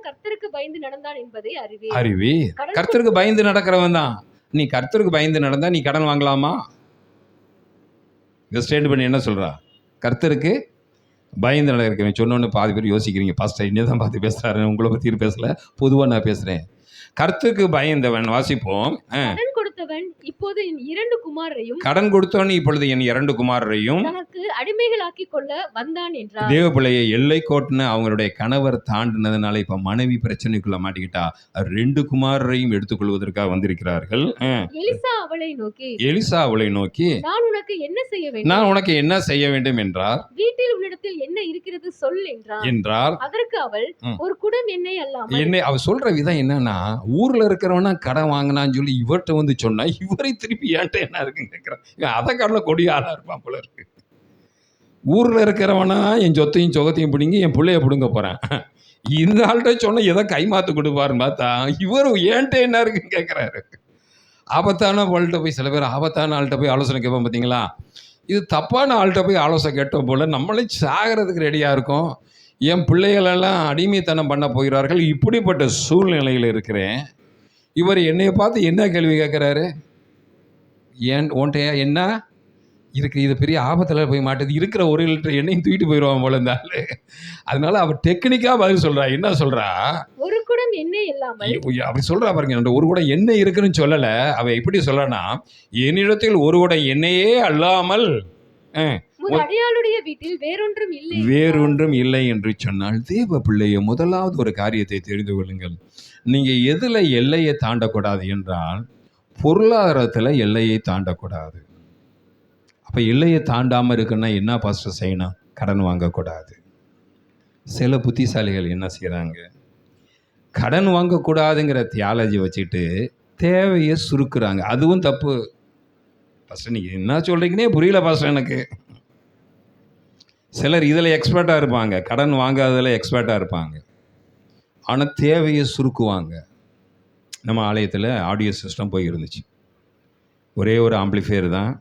கர்த்தருக்கு பயந்து நடந்தான் என்பதை அறிவி. கர்த்தருக்கு பயந்து நடக்கிறவன் தான். நீ கர்த்தருக்கு பயந்து நடந்தா நீ கடன் வாங்கலாமா? ஸ்டேட் பண்ணி என்ன சொல்றா? கர்த்தருக்கு பயந்து நடக்கிறவன் சொன்னோன்னு பாதி பேர் யோசிக்கிறீங்க, பாஸ்டர் இன்னதான் பார்த்து பேசுறாரு, உங்களை பத்தி பேசல, பொதுவா நான் பேசுறேன். கர்த்தருக்கு பயந்தவன். வாசிப்போம். இப்போது 2 குமாரரையும் கடன் கொடுத்தவன் இப்பொழுது என் 2 குமாரரையும் அடிமைகளாக்கி கொள்ள வந்தான் என்றார். தேவ பிள்ளையை எல்லை கோட்டுன்னு அவங்களுடைய கணவர் தாண்டினதுனால இப்ப மனைவி பிரச்சனைக்குள்ள மாட்டிக்கிட்டா 2 குமாரரையும் எடுத்துக்கொள்வதற்காக வந்திருக்கிறார்கள். எலிசா அவளை நோக்கி நான் உனக்கு என்ன செய்ய வேண்டும் என்றார். வீட்டில் உன்னிடத்தில் என்ன இருக்கிறது சொல் என்றார். அதற்கு அவள், ஒரு குடம் எண்ணெய் அல்லாமல். அவ சொல்ற விதம் என்னன்னா, ஊர்ல இருக்கிறவனா கடன் வாங்கினான்னு சொல்லி இவர்கிட்ட வந்து சொன்னா இவரை திருப்பி ஏன்ட்ட என்ன இருக்குன்னு கேட்கிறான். அதை கடல கொடிய ஆளா இருப்பான் போல இருக்கு. ஊர்ல இருக்கிறவனா என் சொத்தையும் சொகத்தையும் பிடிங்கி என் பிள்ளைய பிடுங்க போறேன். இந்த ஆள்கிட்ட சொன்ன எதை கைமாத்து கொடுப்பாருன்னு பார்த்தா இவர் ஏன்ட்ட என்ன இருக்குன்னு கேட்கிறாரு. ஆபத்தான ஆள்கிட்ட போய் சில பேர் ஆபத்தான ஆள்கிட்ட போய் ஆலோசனை கேட்போம் பார்த்தீங்களா? இது தப்பான ஆள்கிட்ட போய் ஆலோசனை கேட்டோம் போல நம்மளே சாகிறதுக்கு ரெடியாக இருக்கும். என் பிள்ளைகளெல்லாம் அடிமைத்தனம் பண்ண போகிறார்கள், இப்படிப்பட்ட சூழ்நிலையில் இருக்கிறேன். இவர் என்னைய பார்த்து என்ன கேள்வி கேட்குறாரு? உன்ட்ட என்ன இருக்கு? இது பெரிய ஆபத்தில் போய் மாட்டுது, இருக்கிற 1 லிட்டர் எண்ணெயும் தூக்கிட்டு போயிடுவான் போல இந்த ஆளு. அதனால அவர் டெக்னிக்காக பதில் சொல்கிறா. என்ன சொல்கிறா? ஒரு குடம் எண்ணெய் இல்லாமல், அப்படி சொல்கிறா பாருங்க. அந்த ஒரு குடம் எண்ணெய் இருக்குன்னு சொல்லலை. அவள் எப்படி சொல்லனா, என்னிடத்தில் ஒரு குடம் எண்ணெயே அல்லாமல் உமது அடியாளுடைய வீட்டில் வேறொன்றும் இல்லை என்று சொன்னால், தேவ பிள்ளைய முதலாவது ஒரு காரியத்தை தெரிந்து கொள்ளுங்கள். நீங்கள் எதில் எல்லையை தாண்டக்கூடாது என்றால், பொருளாதாரத்தில் எல்லையை தாண்டக்கூடாது. அப்போ எல்லையை தாண்டாமல் இருக்குன்னா என்ன பாஸ்டர் செய்யணும்? கடன் வாங்கக்கூடாது. சில புத்திசாலிகள் என்ன செய்கிறாங்க, கடன் வாங்கக்கூடாதுங்கிற தியாலஜி வச்சுட்டு தேவையை சுருக்குறாங்க. அதுவும் தப்பு. பாஸ்டர் நீங்கள் என்ன சொல்கிறீங்கன்னே புரியல பாஸ்டர் எனக்கு. சிலர் இதில் எக்ஸ்பர்ட்டாக இருப்பாங்க, கடன் வாங்காததில் எக்ஸ்பர்ட்டாக இருப்பாங்க, ஆனால் தேவையை சுருக்குவாங்க. நம்ம ஆலயத்தில் ஆடியோ சிஸ்டம் போய் இருந்துச்சு. ஒரே ஒரு ஆம்பிளிஃபையர் தான்,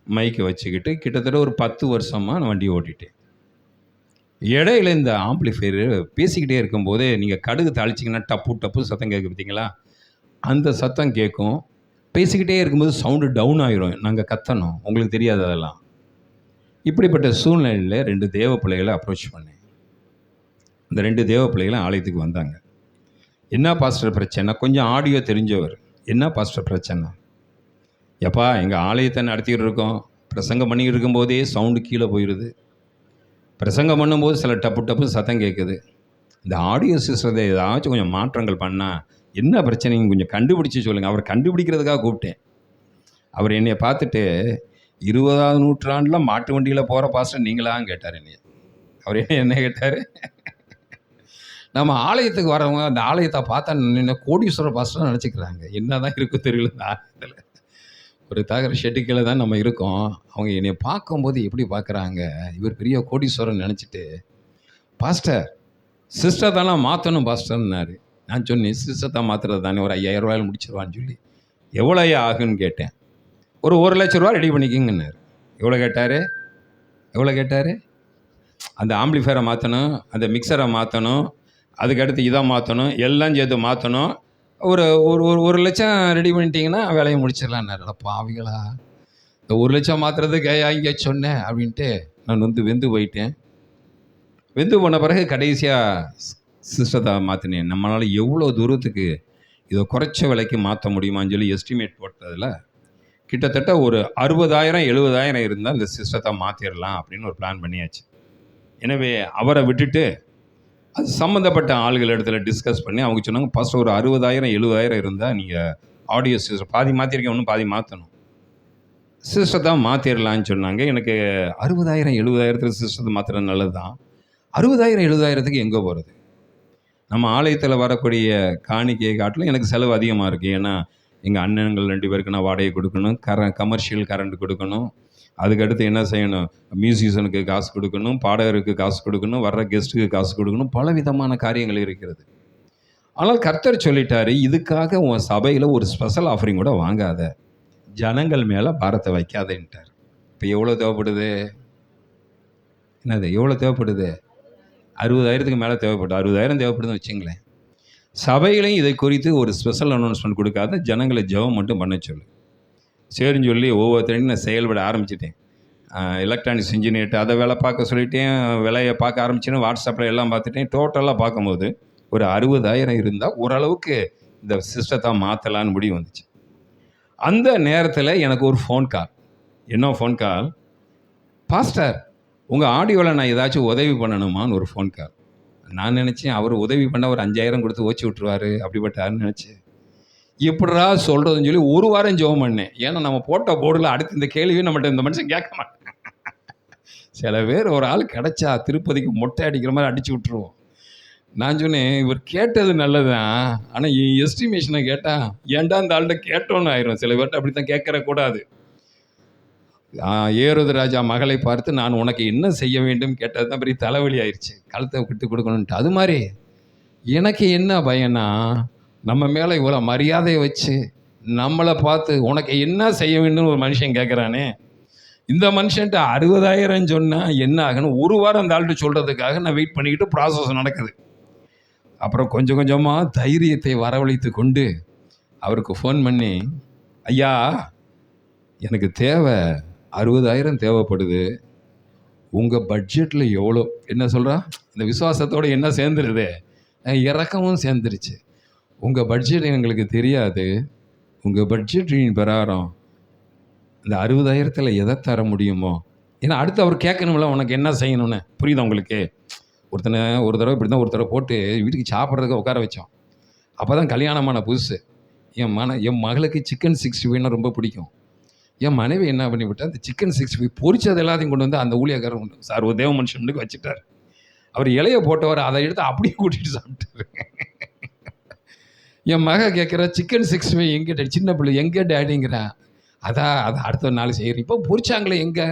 மைக்கை வச்சுக்கிட்டு கிட்டத்தட்ட ஒரு 10 வருஷமாக நான் வண்டி ஓட்டிட்டேன். இடையில இந்த ஆம்பிளிஃபையர் பேசிக்கிட்டே இருக்கும்போதே, நீங்கள் கடுகு தாளிச்சிங்கன்னா டப்பு டப்பு சத்தம் கேட்கு பார்த்தீங்களா, அந்த சத்தம் கேட்கும். பேசிக்கிட்டே இருக்கும்போது சவுண்டு டவுன் ஆகிரும், நாங்கள் கத்தணும், உங்களுக்கு தெரியாது அதெல்லாம். இப்படிப்பட்ட சூழ்நிலையில் 2 தேவ பிள்ளைகளை அப்ரோச் பண்ணேன். இந்த 2 தேவ பிள்ளைகளும் ஆலயத்துக்கு வந்தாங்க. என்ன பாஸ்டர் பிரச்சனை? கொஞ்சம் ஆடியோ தெரிஞ்சவர். என்ன பாஸ்டர் பிரச்சனை? எப்பா, எங்கள் ஆலயத்தை நடத்திக்கிட்டு இருக்கோம், பிரசங்கம் பண்ணிக்கிட்டு இருக்கும்போதே சவுண்டு கீழே போயிடுது, பிரசங்கம் பண்ணும்போது சில டப்பு டப்பு சத்தம் கேட்குது. இந்த ஆடியோ சிஸ்டத்தை ஏதாச்சும் கொஞ்சம் மாற்றங்கள் பண்ணால் என்ன பிரச்சனைங்க கொஞ்சம் கண்டுபிடிச்சி சொல்லுங்கள். அவர் கண்டுபிடிக்கிறதுக்காக கூப்பிட்டேன். அவர் என்னை பார்த்துட்டு, 20ஆவது நூற்றாண்டில் மாட்டு வண்டியில் போகிற பாஸ்டர் நீங்களான்னு கேட்டார் என்னைய. அவர் என்ன கேட்டார்? நம்ம ஆலயத்துக்கு வரவங்க அந்த ஆலயத்தை பார்த்தா என்ன கோடீஸ்வரர் பாஸ்டர் நினச்சிக்கிறாங்க. என்ன தான் இருக்கும் தெரியல. இந்த ஆலயத்தில் ஒரு தகர ஷெட்டுக்களை தான் நம்ம இருக்கோம். அவங்க என்னை பார்க்கும்போது எப்படி பார்க்குறாங்க, இவர் பெரிய கோடீஸ்வரன் நினச்சிட்டு, பாஸ்டர் சிஸ்டர் தானே மாற்றணும் பாஸ்டர்னாரு. நான் சொன்னேன், சிஸ்டர் தான் மாற்றுறது தானே, ஒரு 5000 ரூபாயில் முடிச்சிருவான்னு சொல்லி. எவ்வளோ ஆகுன்னு கேட்டேன். ஒரு 1,00,000 ரூபா ரெடி பண்ணிக்கிங்கன்னாரு. எவ்வளோ கேட்டார்? அந்த ஆம்பிளிஃபையரை மாற்றணும், அந்த மிக்சரை மாற்றணும், அதுக்கடுத்து இதை மாற்றணும், எல்லாம் சேர்த்து மாற்றணும். ஒரு ஒரு 1,00,000 ரெடி பண்ணிட்டீங்கன்னா வேலையை முடிச்சிடலான்னாரு. பாவிகளா, இந்த 1,00,000 மாற்றுறதுக்கு இங்கே சொன்னேன் அப்படின்ட்டு நான் வெந்து போயிட்டேன். வெந்து போன பிறகு கடைசியாக சிஸ்டத்தை மாற்றினேன். நம்மளால் எவ்வளோ தூரத்துக்கு இதை குறைச்ச விலைக்கு மாற்ற முடியுமான்னு சொல்லி எஸ்டிமேட் போட்டதில் கிட்டத்தட்ட ஒரு 60,000 70,000 இருந்தால் இந்த சிஸ்டத்தை மாற்றிடலாம் அப்படின்னு ஒரு பிளான் பண்ணியாச்சு. எனவே அவரை விட்டுட்டு அது சம்மந்தப்பட்ட ஆளுகள் இடத்துல டிஸ்கஸ் பண்ணி அவங்க சொன்னாங்க, ஃபஸ்ட்டு ஒரு 60,000 70,000 இருந்தால் நீங்கள் ஆடியோ சிஸ்டம் பாதி மாற்றிருக்கேன், ஒன்றும் பாதி மாற்றணும், சிஸ்டத்தை மாற்றிடலான்னு சொன்னாங்க. எனக்கு 60,000 70,000 சிஸ்டத்தை மாற்றுறது நல்லது தான். 60,000 70,000 எங்கே போகிறது? நம்ம ஆலயத்தில் வரக்கூடிய காணிக்கையை காட்டிலும் எனக்கு செலவு அதிகமாக இருக்குது. ஏன்னா எங்கள் அண்ணன்கள் 2 பேருக்கு நான் வாடகை கொடுக்கணும், கமர்ஷியல் கரண்ட் கொடுக்கணும், அதுக்கடுத்து என்ன செய்யணும், மியூசிஷியனுக்கு காசு கொடுக்கணும், பாடகருக்கு காசு கொடுக்கணும், வர்ற கெஸ்ட்டுக்கு காசு கொடுக்கணும், பல விதமான காரியங்கள் இருக்கிறது. ஆனால் கர்த்தர் சொல்லிட்டாரு, இதுக்காக உன் சபையில் ஒரு ஸ்பெஷல் ஆஃபரிங் கூட வாங்காத, ஜனங்கள் மேலே பாரத்தை வைக்காதேன்ட்டார். இப்போ எவ்வளோ தேவைப்படுது? என்னது எவ்வளோ தேவைப்படுது? 60,000 மேலே தேவைப்படுது. 60,000 தேவைப்படுதுன்னு வச்சுங்களேன். சபைகளையும் இதை குறித்து ஒரு ஸ்பெஷல் அனௌன்ஸ்மெண்ட் கொடுக்காத, ஜனங்களை ஜெபம் மட்டும் பண்ண சொல்லு. சரின்னு சொல்லி ஒவ்வொருத்தரையும் நான் செயல்பட ஆரம்பிச்சிட்டேன். எலக்ட்ரானிக்ஸ் இன்ஜினியர்ட்டு அதை வேலை பார்க்க சொல்லிட்டேன், விலையை பார்க்க ஆரம்பிச்சேன்னு வாட்ஸ்அப்பில் எல்லாம் பார்த்துட்டேன். டோட்டலாக பார்க்கும்போது ஒரு 60,000 இருந்தால் ஓரளவுக்கு இந்த சிஸ்டத்தை மாற்றலான்னு முடிவு வந்துச்சு. அந்த நேரத்தில் எனக்கு ஒரு ஃபோன் கால். என்ன ஃபோன் கால்? பாஸ்டர், உங்கள் ஆடியோவில் நான் ஏதாச்சும் உதவி பண்ணணுமான்னு ஒரு ஃபோன் கால். நான் நினச்சேன் அவர் உதவி பண்ண ஒரு 5,000 கொடுத்து ஓச்சி விட்டுருவார் அப்படிப்பட்டாருன்னு நினச்சேன். எப்படா சொல்கிறதுன்னு சொல்லி 1 வாரம் ஜெபம் பண்ணேன். ஏன்னா நம்ம போட்ட போர்டில் அடுத்து இந்த கேள்வியை நம்மகிட்ட இந்த மனுஷன் கேட்க மாட்டேன். சில பேர் ஒரு ஆள் கிடச்சா திருப்பதிக்கு மொட்டை அடிக்கிற மாதிரி அடித்து விட்டுருவோம். நான் சொன்னேன், இவர் கேட்டது நல்லது தான், ஆனால் எஸ்டிமேஷனை கேட்டால் ஏன்டா இந்த ஆள்கிட்ட கேட்டோன்னு ஆயிரும். சில பேர்கிட்ட அப்படி தான் கேட்கற கூடாது. ஏரோது ராஜா மகளை பார்த்து நான் உனக்கு என்ன செய்ய வேண்டும் கேட்டது தான் பெரிய தலைவலி ஆயிடுச்சு, கழுத்தை விட்டு கொடுக்கணுன்ட்டு. அது மாதிரி எனக்கு என்ன பயனா, நம்ம மேலே இவ்வளோ மரியாதையை வச்சு நம்மளை பார்த்து உனக்கு என்ன செய்ய வேண்டும்னு ஒரு மனுஷன் கேட்குறானே, இந்த மனுஷன்ட்ட 60,000 சொன்னால் என்ன ஆகணும்? ஒரு வாரம் அந்த ஆள்கிட்ட சொல்கிறதுக்காக நான் வெயிட் பண்ணிக்கிட்டு ப்ராசஸ் நடக்குது. அப்புறம் கொஞ்சம் கொஞ்சமாக தைரியத்தை வரவழைத்து கொண்டு அவருக்கு ஃபோன் பண்ணி, ஐயா எனக்கு தேவை 60,000 தேவைப்படுது, உங்கள் பட்ஜெட்டில் எவ்வளோ? என்ன சொல்கிறா? இந்த விசுவாசத்தோடு என்ன சேர்ந்துருது? இறக்கமும் சேர்ந்துருச்சு. உங்கள் பட்ஜெட் எங்களுக்கு தெரியாது, உங்கள் பட்ஜெட்டின் பிரகாரம் இந்த 60,000 எதை தர முடியுமோ? ஏன்னா அடுத்து அவர் கேட்கணும்ல, உனக்கு என்ன செய்யணும்னு. புரியுதா உங்களுக்கு? ஒருத்தனை ஒரு தடவை இப்படி தான் ஒருத்தரை போட்டு வீட்டுக்கு சாப்பிட்றதுக்கு உட்கார வச்சோம். அப்போ தான் கல்யாணமான புதுசு. என் மகளுக்கு சிக்கன் 65 ரொம்ப பிடிக்கும். என் மனைவி என்ன பண்ணிவிட்டா, அந்த சிக்கன் 65 பொரிச்சது எல்லாத்தையும் கொண்டு வந்து அந்த ஊழியக்காரர் கொண்டு சார் ஒரு தேவ மனுஷனுக்கு வச்சுட்டார். அவர் இலையை போட்டவர் அதை எடுத்து அப்படியே கூட்டிகிட்டு சாப்பிட்டாரு. என் மக கேட்குற சிக்கன் 65 எங்கே சின்ன பிள்ளை எங்கே டேடிங்கிறேன். அதான் அதை அடுத்த நாள் செய்கிறேன். இப்போ பொரிச்சாங்களே எங்கே?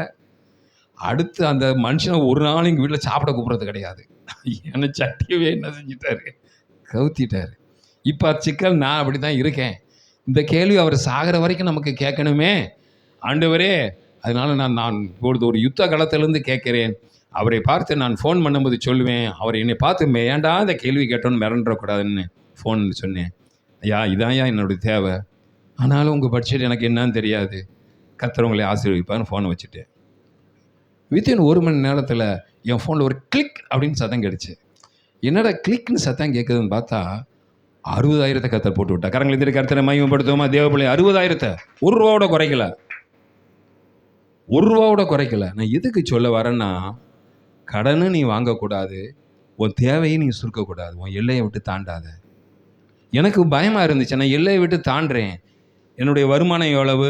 அடுத்து அந்த மனுஷனை ஒரு நாள் எங்கள் வீட்டில் சாப்பிட கூப்பிட்றது கிடையாது. ஏன்னா சட்டியவே என்ன செஞ்சிட்டாரு, கவுத்திட்டார். இப்போ சிக்கன் நான் அப்படி தான் இருக்கேன். இந்த கேள்வி அவர் சாகிற வரைக்கும் நமக்கு கேட்கணுமே ஆண்டவரே. அதனால் நான் இப்பொழுது ஒரு யுத்த களத்திலேருந்து கேட்குறேன். அவரை பார்த்து நான் ஃபோன் பண்ணும்போது சொல்லுவேன், அவர் என்னை பார்த்து ஏன்டா இந்த கேள்வி கேட்டோன்னு மிரண்டக்கூடாதுன்னு ஃபோன் சொன்னேன். ஐயா இதான்யா என்னுடைய தேவை, ஆனாலும் உங்கள் பட்ஜெட் எனக்கு என்னன்னு தெரியாது, கர்த்தர் உங்களை ஆசீர்வதிப்பான்னு ஃபோனை வச்சுட்டேன். வித்தின் 1 மணி நேரத்தில் என் ஃபோனில் ஒரு கிளிக் அப்படின்னு சத்தம் கேட்டுச்சு. என்னடா கிளிக்னு சத்தம் கேட்குதுன்னு பார்த்தா 60,000 கர்த்தர் போட்டு விட்டா. கரங்களை திரு கர்த்தரை மகிமைப்படுத்துவோமா? தேவப்பிள்ளை 60,000 1 ரூபாவோட குறைக்கல, 1 ரூபாவோட குறைக்கல. நான் எதுக்கு சொல்ல வரேன்னா, கடனு நீ வாங்கக்கூடாது, உன் தேவையை நீ சுருக்கக்கூடாது, உன் எல்லையை விட்டு தாண்டாத. எனக்கு பயமாக இருந்துச்சு, நான் எல்லையை விட்டு தாண்டுறேன். என்னுடைய வருமானம் எவ்வளவு,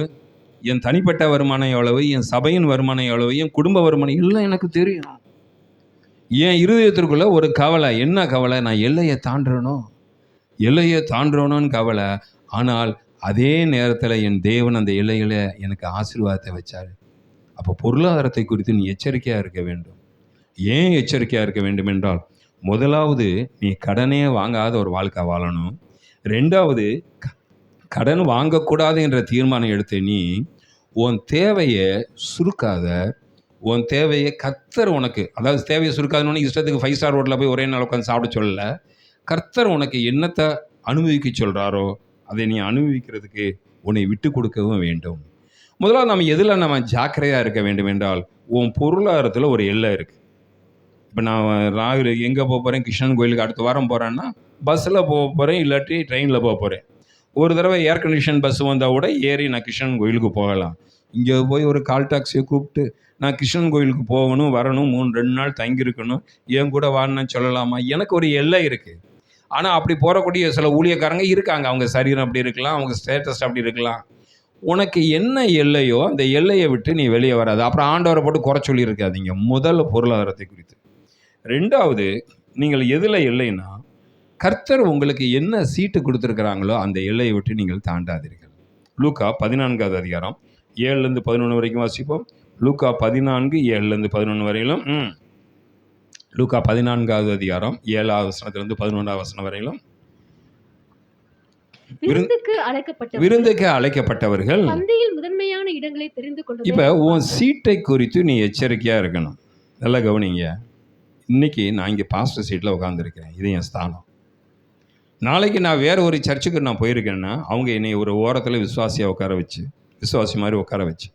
என் தனிப்பட்ட வருமானம் எவ்வளவு, என் சபையின் வருமானம் எவ்வளவு, என் குடும்ப வருமானம் எல்லாம் எனக்கு தெரியும். என் இருதயத்திற்குள்ள ஒரு கவலை. என்ன கவலை? நான் எல்லையை தாண்டுறணும்னு கவலை. ஆனால் அதே நேரத்தில் என் தேவன் அந்த எல்லையில் எனக்கு ஆசீர்வாதத்தை வச்சார். அப்போ பொருளாதாரத்தை குறித்து நீ எச்சரிக்கையாக இருக்க வேண்டும். ஏன் எச்சரிக்கையாக இருக்க வேண்டும் என்றால், முதலாவது நீ கடனே வாங்காத ஒரு வாழ்க்கை வாழணும். 2வது கடன் வாங்கக்கூடாது என்ற தீர்மானம் எடுத்து நீ உன் தேவையை சுருக்காத. உன் தேவையை கர்த்தர் உனக்கு, அதாவது தேவையை சுருக்காதுன்னு இஷ்டத்துக்கு 5 ஸ்டார் ஹோட்டலில் போய் ஒரே நாள் உட்காந்து சாப்பிட சொல்லலை. கர்த்தர் உனக்கு என்னத்தை அனுபவிக்க சொல்கிறாரோ அதை நீ அனுபவிக்கிறதுக்கு உன்னை விட்டு கொடுக்கவும் வேண்டும். முதலாவது நம்ம ஜாக்கிரதையாக இருக்க வேண்டும் என்றால், உன் பொருளாதாரத்தில் ஒரு எல்லை இருக்குது. இப்போ நான் ராகுல் எங்கே போக போகிறேன்? கிருஷ்ணன் கோயிலுக்கு அடுத்த வாரம் போகிறேன்னா பஸ்ஸில் போக போகிறேன், இல்லாட்டி ட்ரெயினில் போக போகிறேன். ஒரு தடவை ஏர் கண்டிஷன் பஸ் வந்தால் கூட ஏறி நான் கிருஷ்ணன் கோயிலுக்கு போகலாம். இங்கே போய் ஒரு கால் டாக்ஸியை கூப்பிட்டு நான் கிருஷ்ணன் கோயிலுக்கு போகணும், வரணும், 2 நாள் தங்கியிருக்கணும், என் கூட வான்னு சொல்லலாமா? எனக்கு ஒரு எல்லை இருக்குது. ஆனால் அப்படி போகக்கூடிய சில ஊழியக்காரங்க இருக்காங்க. அவங்க சரீரம் அப்படி இருக்கலாம், அவங்க ஸ்டேட்டஸ் அப்படி இருக்கலாம். உனக்கு என்ன எல்லையோ அந்த எல்லையை விட்டு நீ வெளியே வராது. அப்புறம் ஆண்டவரை போட்டு குறை சொல்லியிருக்காதீங்க. முதல்ல பொருளாதாரத்தை குறித்து. 2வது, நீங்கள் எதில் எல்லைன்னா, கர்த்தர் உங்களுக்கு என்ன சீட்டு கொடுத்துருக்கிறாங்களோ அந்த எல்லையை விட்டு நீங்கள் தாண்டாதீர்கள். லூக்கா 14வது அதிகாரம் 7லேருந்து 11 வரைக்கும் வாசிப்போம். லூக்கா 14 7லேருந்து 11 வரையிலும். லூக்கா 14வது அதிகாரம் 7வது வசனத்திலிருந்து 11வது வசனம் வரையிலும். விருந்துக்கு அழைக்கப்பட்டவர்கள் பந்தியில் முதன்மையான இடங்களை தெரிந்து கொண்டு. இப்போ உன் சீட்டை குறித்து நீ எச்சரிக்கையாக இருக்கணும். நல்லா கவனிங்க. இன்னைக்கு நான் இங்கே பாஸ்டர் சீட்டில் உட்காந்துருக்கேன், இது என் ஸ்தானம். நாளைக்கு நான் வேறு ஒரு சர்ச்சுக்கு நான் போயிருக்கேன்னா அவங்க என்னை ஒரு ஓரத்தில் விசுவாசியாக விசுவாசி மாதிரி உட்கார வச்சு,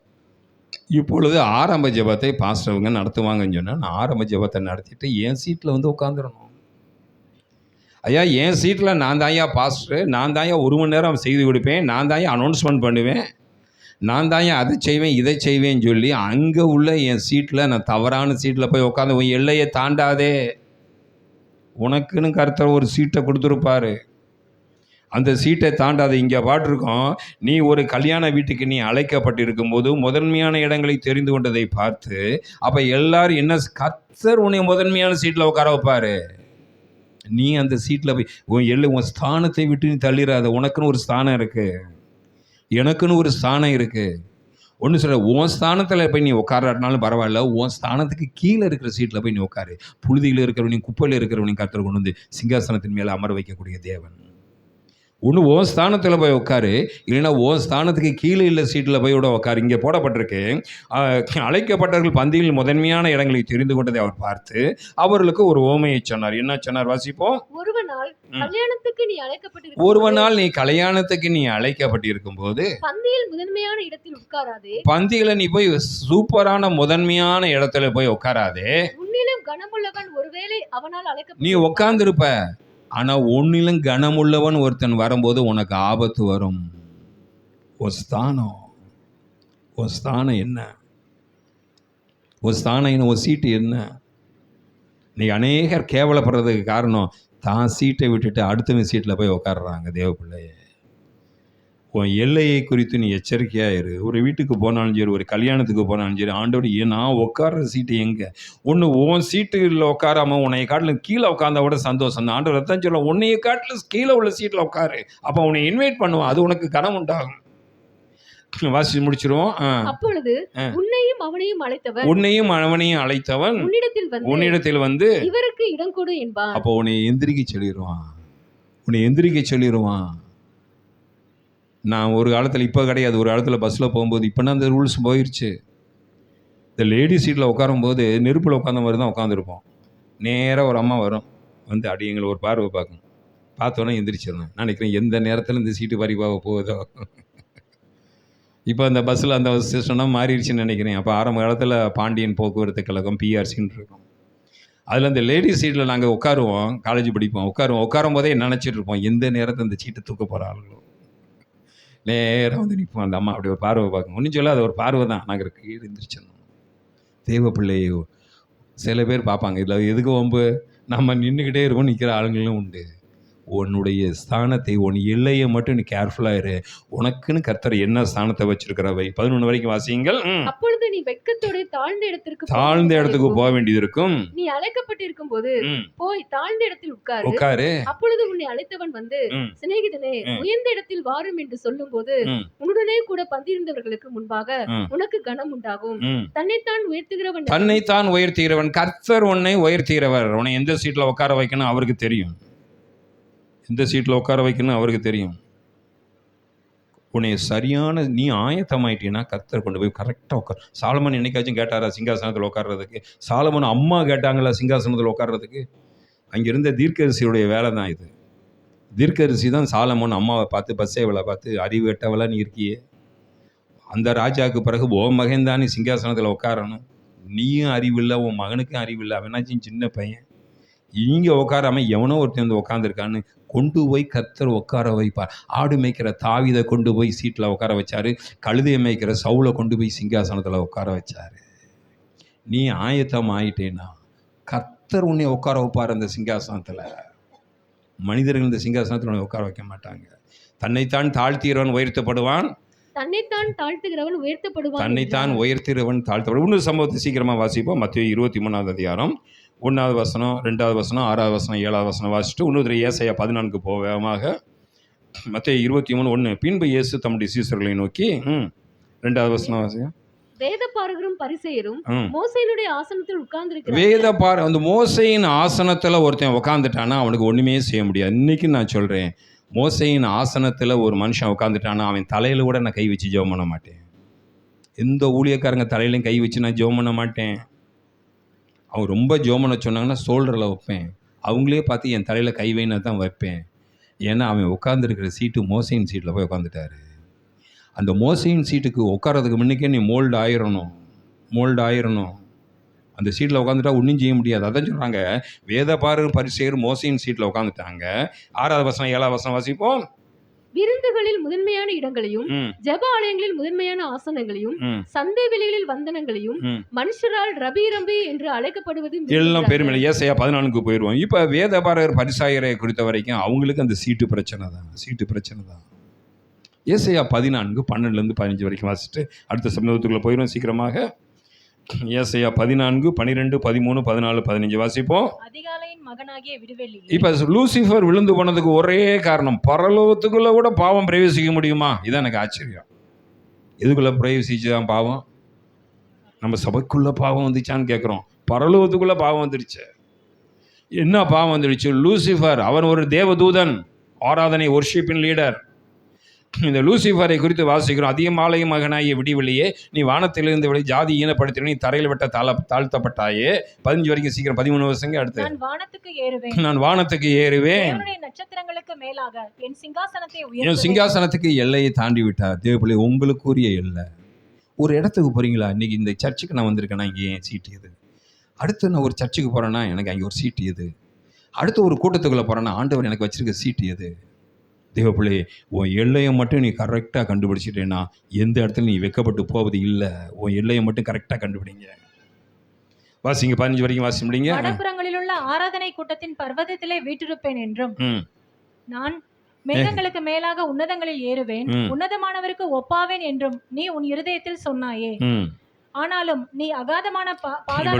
இப்பொழுது ஆரம்ப ஜெபத்தை பாஸ்டருங்க நடத்துவாங்கன்னு சொன்னால் நான் ஆரம்ப ஜெபத்தை நடத்திட்டு என் சீட்டில் வந்து உட்காந்துடணும். ஐயா என் சீட்டில் நான் தான்யா பாஸ்டர், நான் தான்யா 1 மணி நேரம் செய்து கொடுப்பேன், நான் தான்யா அனௌன்ஸ்மெண்ட் பண்ணுவேன், நான் தான்யா அதை செய்வேன் இதை செய்வேன்னு சொல்லி அங்கே உள்ள என் சீட்டில் நான் தவறான சீட்டில் போய் உட்காந்து உன் எல்லையை தாண்டாதே. உனக்குன்னு கர்த்தர் ஒரு சீட்டை கொடுத்துருப்பாரு, அந்த சீட்டை தாண்டாது. இங்கே பாட்டிருக்கோம், நீ ஒரு கல்யாண வீட்டுக்கு நீ அழைக்கப்பட்டு இருக்கும்போது முதன்மையான இடங்களை தெரிந்து கொண்டதை பார்த்து அப்போ எல்லாரும் என்ன, கர்த்தர் உன்னை முதன்மையான சீட்டில் உட்கார வைப்பார். நீ அந்த சீட்டில் போய் உன் ஸ்தானத்தை விட்டு நீ தள்ளிடாத. உனக்குன்னு ஒரு ஸ்தானம் இருக்குது, எனக்குன்னு ஒரு ஸ்தானம் இருக்குது. ஒன்று சொல்ல, உன் ஸ்தானத்தில் போய் நீ உட்காராட்டினாலும் பரவாயில்ல, உன் ஸ்தானத்துக்கு கீழே இருக்கிற சீட்டில் போய் நீ உட்காரு. புழுதியில் இருக்கிறவனையும் குப்பையில் இருக்கிறவனையும் கர்த்தர் கொண்டு வந்து சிங்காசனத்தின் மேலே அமர வைக்கக்கூடிய தேவன். ஒன்று ஓ ஸ்தானத்தில் போய் உட்காரு, இல்லைன்னா ஓ ஸ்தானத்துக்கு கீழே இல்லை சீட்டில் போய் விட உட்காரு. இங்கே போடப்பட்டிருக்கு, அழைக்கப்பட்டவர்கள் பந்தியில் முதன்மையான இடங்களை தெரிந்து கொண்டதை அவர் பார்த்து அவர்களுக்கு ஒரு ஓமையை சொன்னார். என்ன சொன்னார்? வாசிப்போம். ஒருவனால் கல்யாணத்துக்கு நீ அழைக்கப்பட்டிருக்கும் ஒருவனால் நீ கல்யாணத்துக்கு நீ அழைக்கப்பட்டிருக்கும் போது பந்தியில் முதன்மையான இடத்தில் உட்காராதே, பந்தியில நீ போய் சூப்பரான முதன்மையான இடத்துல போய் உட்காராதே. உன்னிலும் கனமுள்ளவன் ஒருவேளை அவனால் நீ அழைக்கப்பட்டு உட்கார்ந்துருப்ப, ஆனா ஒன்னிலும் கனமுள்ளவன் ஒருத்தன் வரும்போது உனக்கு ஆபத்து வரும். ஒரு ஸ்தானம், ஒரு ஸ்தானம் என்ன? ஒரு ஸ்தானம் என்ன? ஒரு சீட்டு என்ன? நீ அநேகர் கேவலப்படுறதுக்கு காரணம் தான் சீட்டை விட்டுட்டு அடுத்தவன் சீட்டில் போய் உட்காடுறாங்க. தேவ பிள்ளையே, உன் எல்லையை குறித்து நீ எச்சரிக்கையாக இரு. ஒரு வீட்டுக்கு போனாலும் சரி, ஒரு கல்யாணத்துக்கு போனாலும் சரி, ஆண்டோடு நான் உட்கார்ற சீட்டு எங்கே? ஒன்று உன் சீட்டில் உட்காராமல் உன்னை காட்டிலும் கீழே உட்காந்தா கூட சந்தோஷம் தான். ஆண்டவர் தான் சொல்ல, உன்னைய காட்டிலும் கீழே உள்ள சீட்டில் உட்காரு, அப்போ உன்னை இன்வைட் பண்ணுவான், அது உனக்கு கனம் உண்டாகும். வாசிச்சு முடிச்சிருவோம். அப்பொழுது உன்னையும் அவனையும் அழைத்தவன், உன்னையும் அவனையும் அழைத்தவன் உன்னிடத்தில் வந்து இவருக்கு இடம் கொடு என்பான். அப்போ உன்னை எந்திரிக்க சொல்லிடுவான், உன்னை எந்திரிக்க சொல்லிடுவான். நான் ஒரு காலத்தில், இப்போ கிடையாது, ஒரு காலத்தில் பஸ்ஸில் போகும்போது, இப்போனா அந்த ரூல்ஸ் போயிடுச்சு. இந்த லேடி சீட்டில் உட்காரும்போது நெருப்பில் உட்காந்த மாதிரி தான் உட்காந்துருப்போம். நேராக ஒரு அம்மா வரும், வந்து அடி எங்களை ஒரு பார்வை பார்க்கணும், பார்த்தோன்னே எந்திரிச்சிடணும். நான் நினைக்கிறேன் எந்த நேரத்தில் இந்த சீட்டு பறிப்பாக போகுதோ. இப்போ அந்த பஸ்ஸில் அந்த சிஸ்டம்லாம் மாறிடுச்சுன்னு நினைக்கிறேன். அப்போ ஆரம்ப காலத்தில் பாண்டியன் போக்குவரத்து கழகம் பிஆர்சின்னு இருக்கும். அதில் அந்த லேடி சீட்டில் நாங்கள் உட்காருவோம், காலேஜ் படிப்போம், உட்காரும் போதே நினச்சிட்டு இருப்போம் எந்த நேரத்தில் இந்த சீட்டை தூக்க போகிற ஆளுங்களோ. நேராக வந்து நிற்போம், அந்த அம்மா அப்படி ஒரு பார்வை பார்க்கணும். ஒன்றும் சொல்ல, அது ஒரு பார்வை தான். நாங்கள் கீழே எழுந்திரிச்சிடணும். தேவ பிள்ளையோ சில பேர் பார்ப்பாங்க, இதில் எதுக்கு வம்பு, நம்ம நின்றுக்கிட்டே இருக்கோம், நிற்கிற ஆளுங்களும் உண்டு. உன்னுடைய ஸ்தானத்தை, உன் எல்லையை மட்டும் நீ கேர்ஃபுல்லாக இரு. உனக்குன்னு கர்த்தர் என்ன ஸ்தானத்தை வச்சிருக்கிறவை. 11 வரைக்கும் வாசியுங்கள். அப்பொழுது நீ வெட்கத்தோடு தாழ்ந்த இடத்துக்கு போக வேண்டியது இருக்கும். நீ அழைக்கப்பட்டிருக்கும் போது போய் தாழ்ந்த இடத்தில் உட்காரு. அப்பொழுது உன்னை அழைத்தவன் வந்து, சிநேகிதனே உயர்ந்த இடத்தில் வாரும் என்று சொல்லும் போது உன்னுடனே கூட பந்திருந்தவர்களுக்கு முன்பாக உனக்கு கனம் உண்டாகும். தன்னைத்தான் உயர்த்துகிறவன் கர்த்தர் உன்னை உயர்த்துகிறவர். உன்னை எந்த சீட்ல உட்கார வைக்கணும் அவருக்கு தெரியும், எந்த சீட்டில் உட்கார வைக்கணும் அவருக்கு தெரியும். உன்னை சரியான நீ ஆயத்தமாயிட்டீன்னா கர்த்தர் கொண்டு போய் கரெக்டாக உட்கார். சாலமன் என்னைக்காச்சும் கேட்டாரா சிங்காசனத்தில் உட்கார்றதுக்கு? சாலமன் அம்மா கேட்டாங்களா சிங்காசனத்தில் உட்கார்றதுக்கு? அங்கிருந்த தீர்க்கதரிசியுடைய வேலை தான் இது. தீர்க்கதரிசி தான் சாலமன் அம்மாவை பார்த்து, பஸ்ஸேவலை பார்த்து, அறிவு எட்டவளா நீ இருக்கியே, அந்த ராஜாவுக்கு பிறகு ஓ மகன் தான் நீ சிங்காசனத்தில் உட்காரணும், நீயும் அறிவில்லை, உன் மகனுக்கும் அறிவில்லை, அவனாச்சும் சின்ன பையன், இங்கே உட்காராம எவனோ ஒருத்தன் வந்து உட்காந்துருக்கான்னு கொண்டு போய் கர்த்தர் உட்கார வைப்பார். ஆடு மேய்க்கிற தாவீதை கொண்டு போய் சீட்டில் உட்கார வச்சாரு, கழுதையை மேய்க்கிற சவுலை கொண்டு போய் சிங்காசனத்தில் உட்கார வச்சாரு. நீ ஆயத்தம் ஆயிட்டேன்னா கர்த்தர் உன்னை உட்கார வைப்பார் அந்த சிங்காசனத்தில். மனிதர்கள் இந்த சிங்காசனத்தில் உன்னை உட்கார வைக்க மாட்டாங்க. தன்னைத்தான் தாழ்த்துகிறவன் உயர்த்தப்படுவான், தன்னைத்தான் தாழ்த்துகிறவன் உயர்த்தப்படுவான். தன்னைத்தான் உயர்த்துகிறவன் தாழ்த்தப்படுவான். இன்னொரு சம்பவத்தை சீக்கிரமாக வாசிப்போம். மத்தேயு 23ஆம் அதிகாரம் 1வது வசனம், 2வது வசனம், 6வது வசனம், 7வது வசனம் வாசிச்சுட்டு இன்னொரு ஏசாயா 14 போவேகமாக. மத்தேயு 23:1. பின்பு இயேசு தம்முடைய சீசர்களை நோக்கி 2வது வசனம் வாசிங்க. வேதபாரகரும் பரிசேயரும் மோசேயினுடைய ஆசனத்தில் உட்கார்ந்திருக்கிறார்கள். அந்த மோசேயின் ஆசனத்தில் ஒருத்தன் உட்காந்துட்டானா அவனுக்கு ஒன்றுமே செய்ய முடியாது. இன்னைக்கு நான் சொல்கிறேன், மோசேயின் ஆசனத்தில் ஒரு மனுஷன் உட்காந்துட்டானா அவன் தலையில் கூட நான் கை வச்சு ஜெபம் பண்ண மாட்டேன். எந்த ஊழியக்காரங்க தலையிலையும் கை வச்சு நான் ஜெபம் பண்ண மாட்டேன். அவங்க ரொம்ப ஜெபம் பண்ண சொன்னாங்கன்னா ஷோல்டரில் வைப்பேன். அவங்களே பார்த்து என் தலையில் கை வைனா தான் வைப்பேன். ஏன்னா அவன் உட்காந்துருக்கிற சீட்டு மோசையின் சீட்டில் போய் உட்காந்துட்டாரு. அந்த மோசையின் சீட்டுக்கு உட்காரதுக்கு முன்னுக்கே நீ மோல்டு ஆயிரணும். அந்த சீட்டில் உட்காந்துட்டா ஒன்றும் செய்ய முடியாது. அதான் சொல்கிறாங்க, வேதபாரகரும் பரிசேயரும் மோசையின் சீட்டில் உட்காந்துட்டாங்க. 6வது வசனம் 7வது வசனம் வாசிப்போம். விருந்துகளில் முதன்மையான இடங்களையும், ஜெப ஆலயங்களில் முதன்மையான ஆசனங்களையும், சந்தை வெளிகளில் வந்தனங்களையும், மனுஷரால் ரபி ரம்பி என்று அழைக்கப்படுவது எல்லாம் பெருமை. ஏசாயா 14 போயிடுவோம். இப்போ வேதபாரகர் பரிசாயரை குறித்த வரைக்கும் அவங்களுக்கு அந்த சீட்டு பிரச்சனை தான். ஏசாயா 14 12லேருந்து 15 வரைக்கும் வாசிச்சுட்டு அடுத்த சம்பவத்துக்குள்ள போயிடும் சீக்கிரமாக. ஏசாயா 14 12 13 14 15 வாசிப்போம். அதிகாலையின் மகனாகிய விடுவெளி. இப்ப லூசிஃபர் விழுந்து போனதுக்கு ஒரே காரணம், பரலோகத்துக்குள்ள கூட பாவம் பிரவேசிக்க முடியுமா? இதான் எனக்கு ஆச்சரியம். எதுக்குள்ள பிரவேசிச்சுதான் பாவம்? நம்ம சபைக்குள்ள பாவம் வந்துச்சான்னு கேட்குறோம். பரலோகத்துக்குள்ள பாவம் வந்துடுச்சு. என்ன பாவம் வந்துடுச்சு? லூசிஃபர் அவன் ஒரு தேவதூதன், ஆராதனை ஒர்ஷிப்பின் லீடர். இந்த லூசிஃபரை குறித்து வாசிக்கிறோம். அதிகமாலை மகனாகிய விடிவெளியே, நீ வானத்திலிருந்து விளை ஜாதி ஈனப்படுத்தி நீ தரையில் விட்ட தாழ்த்தப்பட்டாயே. 15 வரைக்கும் சீக்கிரம், 13 வருஷங்க. அடுத்து, நான் வானத்துக்கு ஏறுவேன், நான் வானத்துக்கு ஏறுவேன், தேவனுடைய நட்சத்திரங்களுக்கு மேலாக என் சிங்காசனத்தை என் உயர்த்துவேன். சிங்காசனத்துக்கு எல்லையை தாண்டி விட்டார். தேவப்பிள்ளை, உங்களுக்குரிய எல்லை. ஒரு இடத்துக்கு போறீங்களா? இன்னைக்கு இந்த சர்ச்சுக்கு நான் வந்திருக்கேன்னா இங்கே என் சீட்டு எது? அடுத்து நான் ஒரு சர்ச்சுக்கு போறேன்னா எனக்கு அங்கே ஒரு சீட்டு எது? அடுத்து ஒரு கூட்டத்துக்குள்ளே போறேன்னா ஆண்டவர் எனக்கு வச்சிருக்க சீட்டு எது? தேவப்பிள்ளை, உன் எல்லையை மட்டும் நீ கரெக்டாக கண்டுபிடிச்சிட்டேன்னா எந்த இடத்துல நீ வெக்கப்பட்டு போவது இல்லை. உன் எல்லையை மட்டும் கரெக்டாக கண்டுபிடிங்க. வாசிங்க, 15 வரைக்கும் வாசி முடிங்க. வடபுறங்களில் உள்ள ஆராதனை கூட்டத்தின் பர்வதத்திலே வீற்றிருப்பேன் என்றும், நான் மேகங்களுக்கு மேலாக உன்னதங்களில் ஏறுவேன், உன்னதமானவருக்கு ஒப்பாவேன் என்றும் நீ உன் இருதயத்தில் சொன்னாயே. ஆனாலும் நீ அகாதமான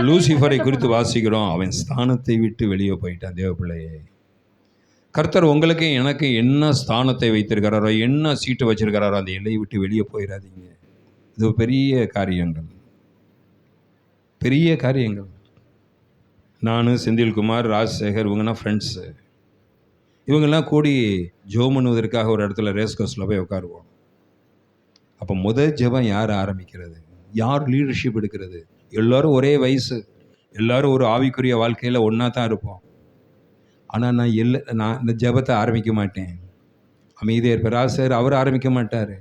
லூசிஃபரை குறித்து வாசிக்கிறோம். அவன் ஸ்தானத்தை விட்டு வெளியே போயிட்டான். தேவப்பிள்ளையே, கர்த்தர் உங்களுக்கு எனக்கு என்ன ஸ்தானத்தை வைத்திருக்கிறாரோ, என்ன சீட்டு வச்சிருக்கிறாரோ அந்த எல்லையை விட்டு வெளியே போயிடாதீங்க. இது பெரிய காரியங்கள், பெரிய காரியங்கள். நான், செந்தில்குமார், ராஜசேகர், இவங்கன்னா ஃப்ரெண்ட்ஸு. இவங்கெல்லாம் கூடி ஜெபம் பண்ணுவதற்காக ஒரு இடத்துல ரேஸ் கோர்ஸில் போய் உட்காருவோம். அப்போ முதல் ஜெபம் யார் ஆரம்பிக்கிறது? யார் லீடர்ஷிப் எடுக்கிறது? எல்லோரும் ஒரே வயசு, எல்லோரும் ஒரு ஆவிக்குரிய வாழ்க்கையில் ஒன்றா தான் இருப்போம். ஆனால் நான் இந்த ஜெபத்தை ஆரம்பிக்க மாட்டேன். அமைதியாக இருப்பார். ராஜசேகர் அவர் ஆரம்பிக்க மாட்டார்,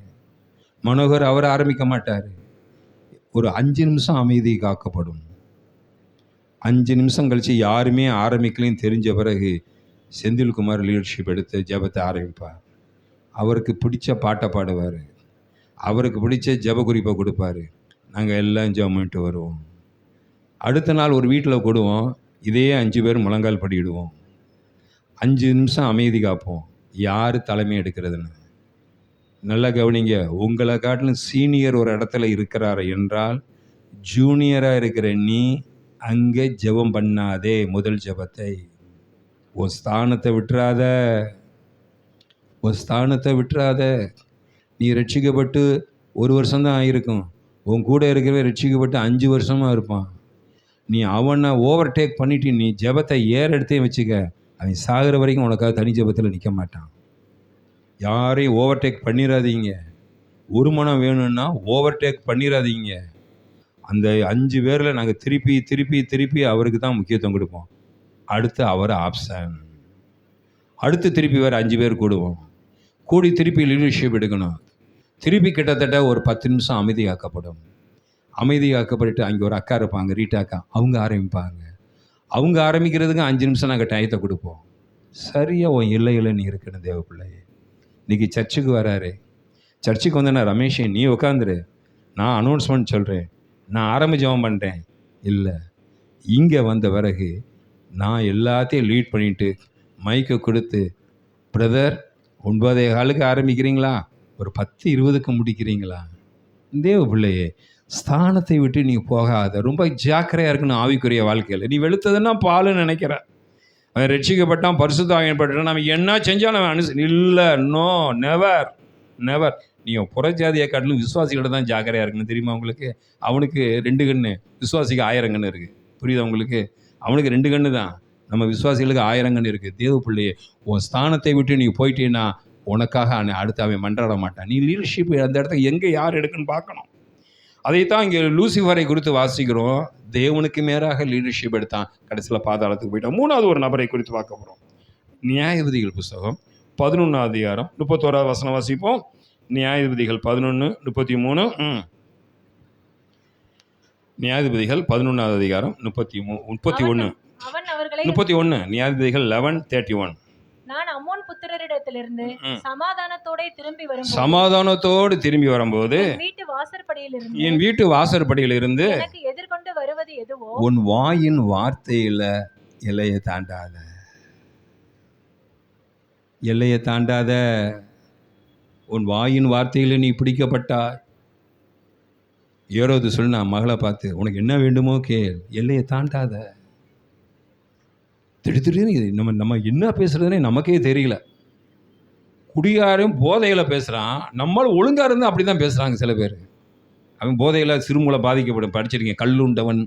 மனோகர் அவர் ஆரம்பிக்க மாட்டார். ஒரு 5 நிமிஷம் அமைதி காக்கப்படும். 5 நிமிஷம் கழித்து யாருமே ஆரம்பிக்கலைன்னு தெரிஞ்ச பிறகு செந்தில்குமார் லீடர்ஷிப் எடுத்து ஜெபத்தை ஆரம்பிப்பார். அவருக்கு பிடிச்ச பாட்டை பாடுவார், அவருக்கு பிடிச்ச ஜெப குறிப்பை கொடுப்பார். நாங்கள் எல்லாம் ஜெபம் பண்ணிட்டு வருவோம். அடுத்த நாள் ஒரு வீட்டில் கூடுவோம், இதே 5 பேர் முழங்கால் படிடுவோம். 5 நிமிஷம் அமைதி காப்போம். யார் தலைமை எடுக்கிறதுன்னு நல்லா கவனிங்க. உங்களை காட்டிலும் சீனியர் ஒரு இடத்துல இருக்கிறார் என்றால், ஜூனியராக இருக்கிற நீ அங்கே ஜெபம் பண்ணாதே. முதல் ஜெபத்தை உன் ஸ்தானத்தை விட்டுறாத, உன் ஸ்தானத்தை விட்டுறாத. நீ ரட்சிக்கப்பட்டு 1 வருஷம்தான் ஆகிருக்கும், உன் கூட இருக்கிறவன் ரட்சிக்கப்பட்டு 5 வருஷமாக இருப்பான். நீ அவனை ஓவர்டேக் பண்ணிவிட்டு நீ ஜெபத்தை எடுத்தே வச்சுக்க, அவன் சாகிற வரைக்கும் உனக்காக தனி ஜெபத்தில் நிற்க மாட்டான். யாரையும் ஓவர்டேக் பண்ணிடாதீங்க. ஒரு மனம் வேணும்னா ஓவர்டேக் பண்ணிடாதீங்க. அந்த 5 பேரில் நாங்கள் திருப்பி திருப்பி திருப்பி அவருக்கு தான் முக்கியத்துவம் கொடுப்போம். அடுத்து அவர் ஆப்ஷன், அடுத்து திருப்பி வேறு 5 பேர் கூடுவோம். கூடி திருப்பி லீடர்ஷிப் எடுக்கணும். திருப்பி கிட்டத்தட்ட ஒரு 10 நிமிஷம் அமைதி காக்கப்படும். அமைதி காக்கப்பட்டு அங்கே ஒரு அக்கா இருப்பாங்க, ரீட்டா அக்கா, அவங்க ஆரம்பிப்பாங்க. அவங்க ஆரம்பிக்கிறதுக்கு 5 நிமிஷம் நாங்கள் டயத்தை கொடுப்போம். சரியாக உன் எல்லையில் நீ இருக்கணும். தேவப்பிள்ளையே, இன்றைக்கி சர்ச்சுக்கு வராரு, சர்ச்சுக்கு வந்தேன்னா ரமேஷ் நீ உட்காந்துரு, நான் அனௌன்ஸ்மெண்ட் சொல்கிறேன், நான் ஜெபம் பண்ணுறேன். இல்லை, இங்கே வந்த பிறகு நான் எல்லாத்தையும் லீட் பண்ணிவிட்டு மைக்கை கொடுத்து, பிரதர் 9:15 ஆரம்பிக்கிறீங்களா, ஒரு 10:20 முடிக்கிறீங்களா? தேவ பிள்ளையே, ஸ்தானத்தை விட்டு நீ போகாத. ரொம்ப ஜாக்கிரதையாக இருக்கணும் ஆவிக்குரிய வாழ்க்கையில். நீ வெளுத்ததுன்னா பாலுன்னு நினைக்கிற, அவன் ரட்சிக்கப்பட்டான், பரிசுத்தமாக்கப்பட்டான், நம்ம என்ன செஞ்சாலும் அவன் இல்லை, நோ, நெவர் நெவர். நீ புறஜாதியை காட்டிலும் விசுவாசிகளோட தான் ஜாக்கிரதையாக இருக்கணும். தெரியுமா உங்களுக்கு? அவனுக்கு 2 கண்ணு, விசுவாசிக்கு 1000 கண்ணு இருக்குது. புரியுதா உங்களுக்கு? அவனுக்கு 2 கண்ணு தான், நம்ம விசுவாசிகளுக்கு 1000 கண்ணு இருக்குது. தேவ பிள்ளையே, உன் ஸ்தானத்தை விட்டு நீ போயிட்டேன்னா உனக்காக அடுத்து அவன் மன்றாட மாட்டான். நீ லீடர்ஷிப் அந்த இடத்துக்கு எங்கே யார் எடுக்குன்னு பார்க்கணும். அதைத்தான் இங்கே லூசிஃபரை குறித்து வாசிக்கிறோம். தேவனுக்கு மேலாக லீடர்ஷிப் எடுத்தான், கடைசியில் பாதாளத்துக்கு போயிட்டான். 3வது ஒரு நபரை குறித்து பார்க்க போகிறோம். நியாயாதிபதிகள் புஸ்தகம் 11 அதிகாரம் 31 வசனம் வாசிப்போம். நியாயாதிபதிகள் 11:33. நியாயாதிபதிகள் 11 அதிகாரம் 31. நியாயாதிபதிகள் 11:31. நான் அம்மோன் புத்திரரிடத்திலிருந்து சமாதானத்தோடு திரும்பி வரும்போது என் வீட்டு வாசற்படியிலிருந்து எனக்கு எதிர்கொண்டு வருவது எதுவோ, உன் வாயின் வார்த்தையில எல்லையை தாண்டாத, எல்லையை தாண்டாத. உன் வாயின் வார்த்தையில நீ பிடிக்கப்பட்டாய். ஏரோது சொன்னா மகளை பார்த்து, உனக்கு என்ன வேண்டுமோ கேள், எல்லையை தாண்டாத. திடீர்னு நம்ம என்ன பேசுறதுனே நமக்கே தெரியல. குடியாரும் போதையில் பேசுகிறான், நம்மளும் ஒழுங்காக இருந்தால் அப்படி தான் பேசுகிறாங்க சில பேர். அவன் போதையில் சிறுமூளை பாதிக்கப்படும். படிச்சிருக்கேன், கல்லுண்டவன்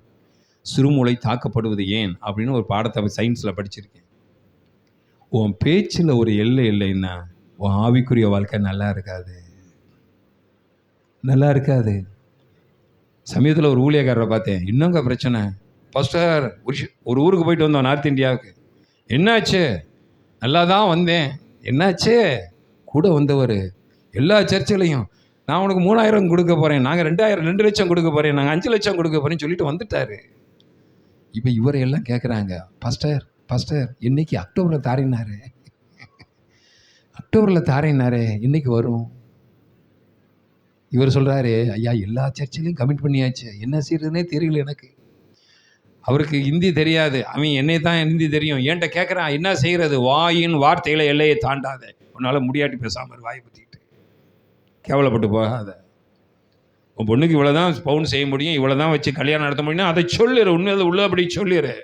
சிறுமூளை தாக்கப்படுவது ஏன் அப்படின்னு ஒரு பாடத்தை சயின்ஸில் படிச்சிருக்கேன். உன் பேச்சில் ஒரு எல்லை இல்லைன்னா உன் ஆவிக்குரிய வாழ்க்கை நல்லா இருக்காது, நல்லா இருக்காது. சமயத்தில் ஒரு ஊழியக்காரரை பார்த்தேன். இன்னுங்க பிரச்சனை பாஸ்டர், ஒரு ஊருக்கு போயிட்டு வந்தோம், நார்த் இந்தியாவுக்கு. என்னாச்சு? நல்லா தான் வந்தேன். என்னாச்சு? கூட வந்தவர் எல்லா சர்ச்சிலையும் நான் உனக்கு 3000 கொடுக்க போகிறேன், நாங்கள் 2 லட்சம் கொடுக்க போகிறேன், நாங்கள் 5 லட்சம் கொடுக்க போகிறேன்னு சொல்லிட்டு வந்துட்டார். இப்போ இவரை எல்லாம் கேட்குறாங்க, பாஸ்டர் பாஸ்டர் இன்னைக்கு அக்டோபரில் தாரினாரு, அக்டோபரில் தாரினாரு, இன்னைக்கு வரும். இவர் சொல்கிறாரு, ஐயா எல்லா சர்ச்சிலையும் கமிட் பண்ணியாச்சு, என்ன செய்யறதுனே தெரியல எனக்கு. அவருக்கு ஹிந்தி தெரியாது, அவன் என்னை தான் ஹிந்தி தெரியும். என்கிட்ட கேட்குறான், என்ன செய்கிறது? வாயின் வார்த்தைகளை எல்லையை தாண்டாத, உன்னால் முடியாட்டி பேசாமல் வாயை பற்றிக்கிட்டு கேவலப்பட்டு போகாத. உன் பொண்ணுக்கு இவ்வளோ தான் பவுன் செய்ய முடியும், இவ்வளோ தான் வச்சு கல்யாணம் நடத்த முடியும், அதை சொல்லிடு. உண்மையில உள்ள அப்படி சொல்லிடு.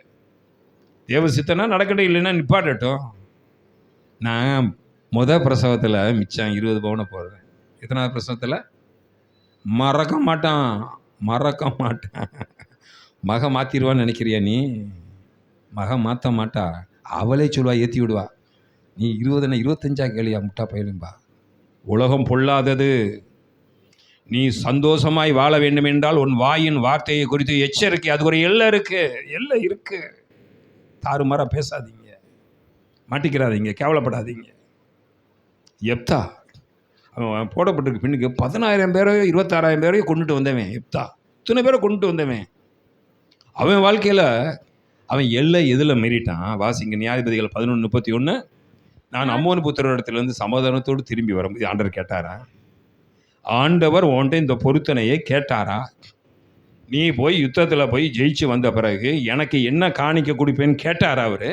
தேவ சித்தனா நடக்கட்டும், இல்லைன்னா நிப்பாட்டட்டும். நான் பிரசவத்தில் மிச்சம் 20 பவுனை போடுறேன். எத்தனாவது பிரசவத்தில்? மறக்க மாட்டான், மறக்க மாட்டான். மக மாற்றிடுவான்னு நினைக்கிறியா நீ? மக மாற்ற மாட்டா, அவளே சொல்லுவா, ஏற்றி விடுவா. நீ 20 25 கேளியா முட்டா பயிலும்பா. உலகம் பொல்லாதது. நீ சந்தோஷமாய் வாழ வேண்டும் என்றால் உன் வாயின் வார்த்தையை குறித்து எச்சரிக்கை. அதுக்கு ஒரு எல்லை இருக்கு, எல்லை இருக்கு. தாறுமாறா பேசாதீங்க, மாட்டிக்கிறாதீங்க, கேவலப்படாதீங்க. எப்தா அவன் போடப்பட்டிருக்கு பின்னுக்கு 10000 பேரையோ 26000 பேரையோ கொண்டுட்டு வந்தவன். எப்தா இத்தனை பேரை கொண்டுட்டு வந்தவன். அவன் வாழ்க்கையில் அவன் எல்லை எதில் மீறிட்டான்? வாசிங்க நியாயாதிபதிகள் 11:31. நான் அம்மோன் புத்திரரிடத்திலிருந்து சமாதானத்தோடு திரும்பி வரும்போது ஆண்டவர் கேட்டாரா? ஆண்டவர் உன்ட்ட இந்த பொருத்தனையை கேட்டாரா? நீ போய் யுத்தத்தில் போய் ஜெயிச்சு வந்த பிறகு எனக்கு என்ன காணிக்க கொடுப்பேன்னு கேட்டாரா அவர்?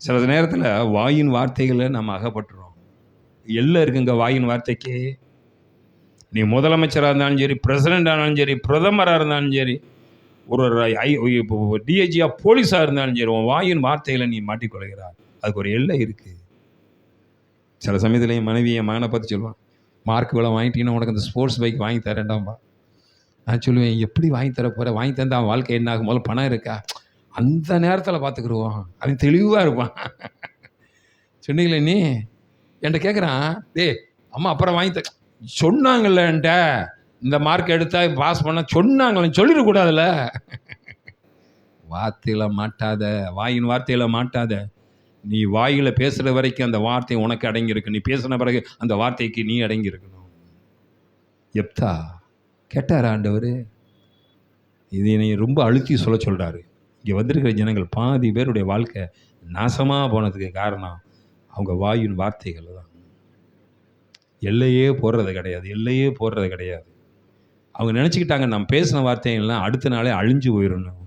சில நேரத்தில் வாயின் வார்த்தைகளை நம்ம அகப்பட்டுறோம். எல்லை இருக்குங்க வாயின் வார்த்தைக்கு. நீ முதலமைச்சராக இருந்தாலும் சரி, பிரசிடெண்டாக இருந்தாலும் சரி, பிரதமராக இருந்தாலும் சரி, ஒரு டிஐஜியா போலீஸாக இருந்தாலும் சரி, உன் வாயின் வார்த்தைகளை நீ மாட்டிக்கொள்கிறார். அதுக்கு ஒரு எல்லை இருக்குது. சில சமயத்தில் என் மனைவி என் மகனை பார்த்து சொல்லுவான், மார்க் விலை வாங்கிட்டீங்கன்னா உனக்கு அந்த ஸ்போர்ட்ஸ் பைக் வாங்கி தரேன்டாம்பா. நான் சொல்லுவேன், எப்படி வாங்கி தர போகிற? வாங்கி தந்தா அவன் வாழ்க்கை என்ன ஆகும்? முதல்ல பணம் இருக்கா? அந்த நேரத்தில் பார்த்துக்குருவான். அவன் தெளிவாக இருப்பான். சொன்னீங்களே நீ என்கிட்ட கேட்குறான், அம்மா அப்புறம் வாங்கி சொன்னாங்கல்ல என்கிட்ட, இந்த மார்க் எடுத்தா பாஸ் பண்ண சொன்னாங்களே, சொல்லிடக்கூடாதுல்ல. வார்த்தையில் மாட்டாத, வாயின் வார்த்தையில் மாட்டாத. நீ வாயில் பேசுகிற வரைக்கும் அந்த வார்த்தை உனக்கு அடங்கியிருக்கு. நீ பேசின பிறகு அந்த வார்த்தைக்கு நீ அடங்கியிருக்கணும். எப்தா கேட்டார் ஆண்டவர். இது என்னை ரொம்ப அழுத்தி சொல்ல சொல்கிறாரு. இங்கே வந்திருக்கிற ஜனங்கள் பாதி பேருடைய வாழ்க்கை நாசமாக போனதுக்கு காரணம் அவங்க வாயின் வார்த்தைகள் தான். எல்லையே போடுறது கிடையாது, எல்லையே போடுறது கிடையாது. அவங்க நினச்சிக்கிட்டாங்க நம்ம பேசின வார்த்தைகள்லாம் அடுத்த நாளே அழிஞ்சு போயிடணும்.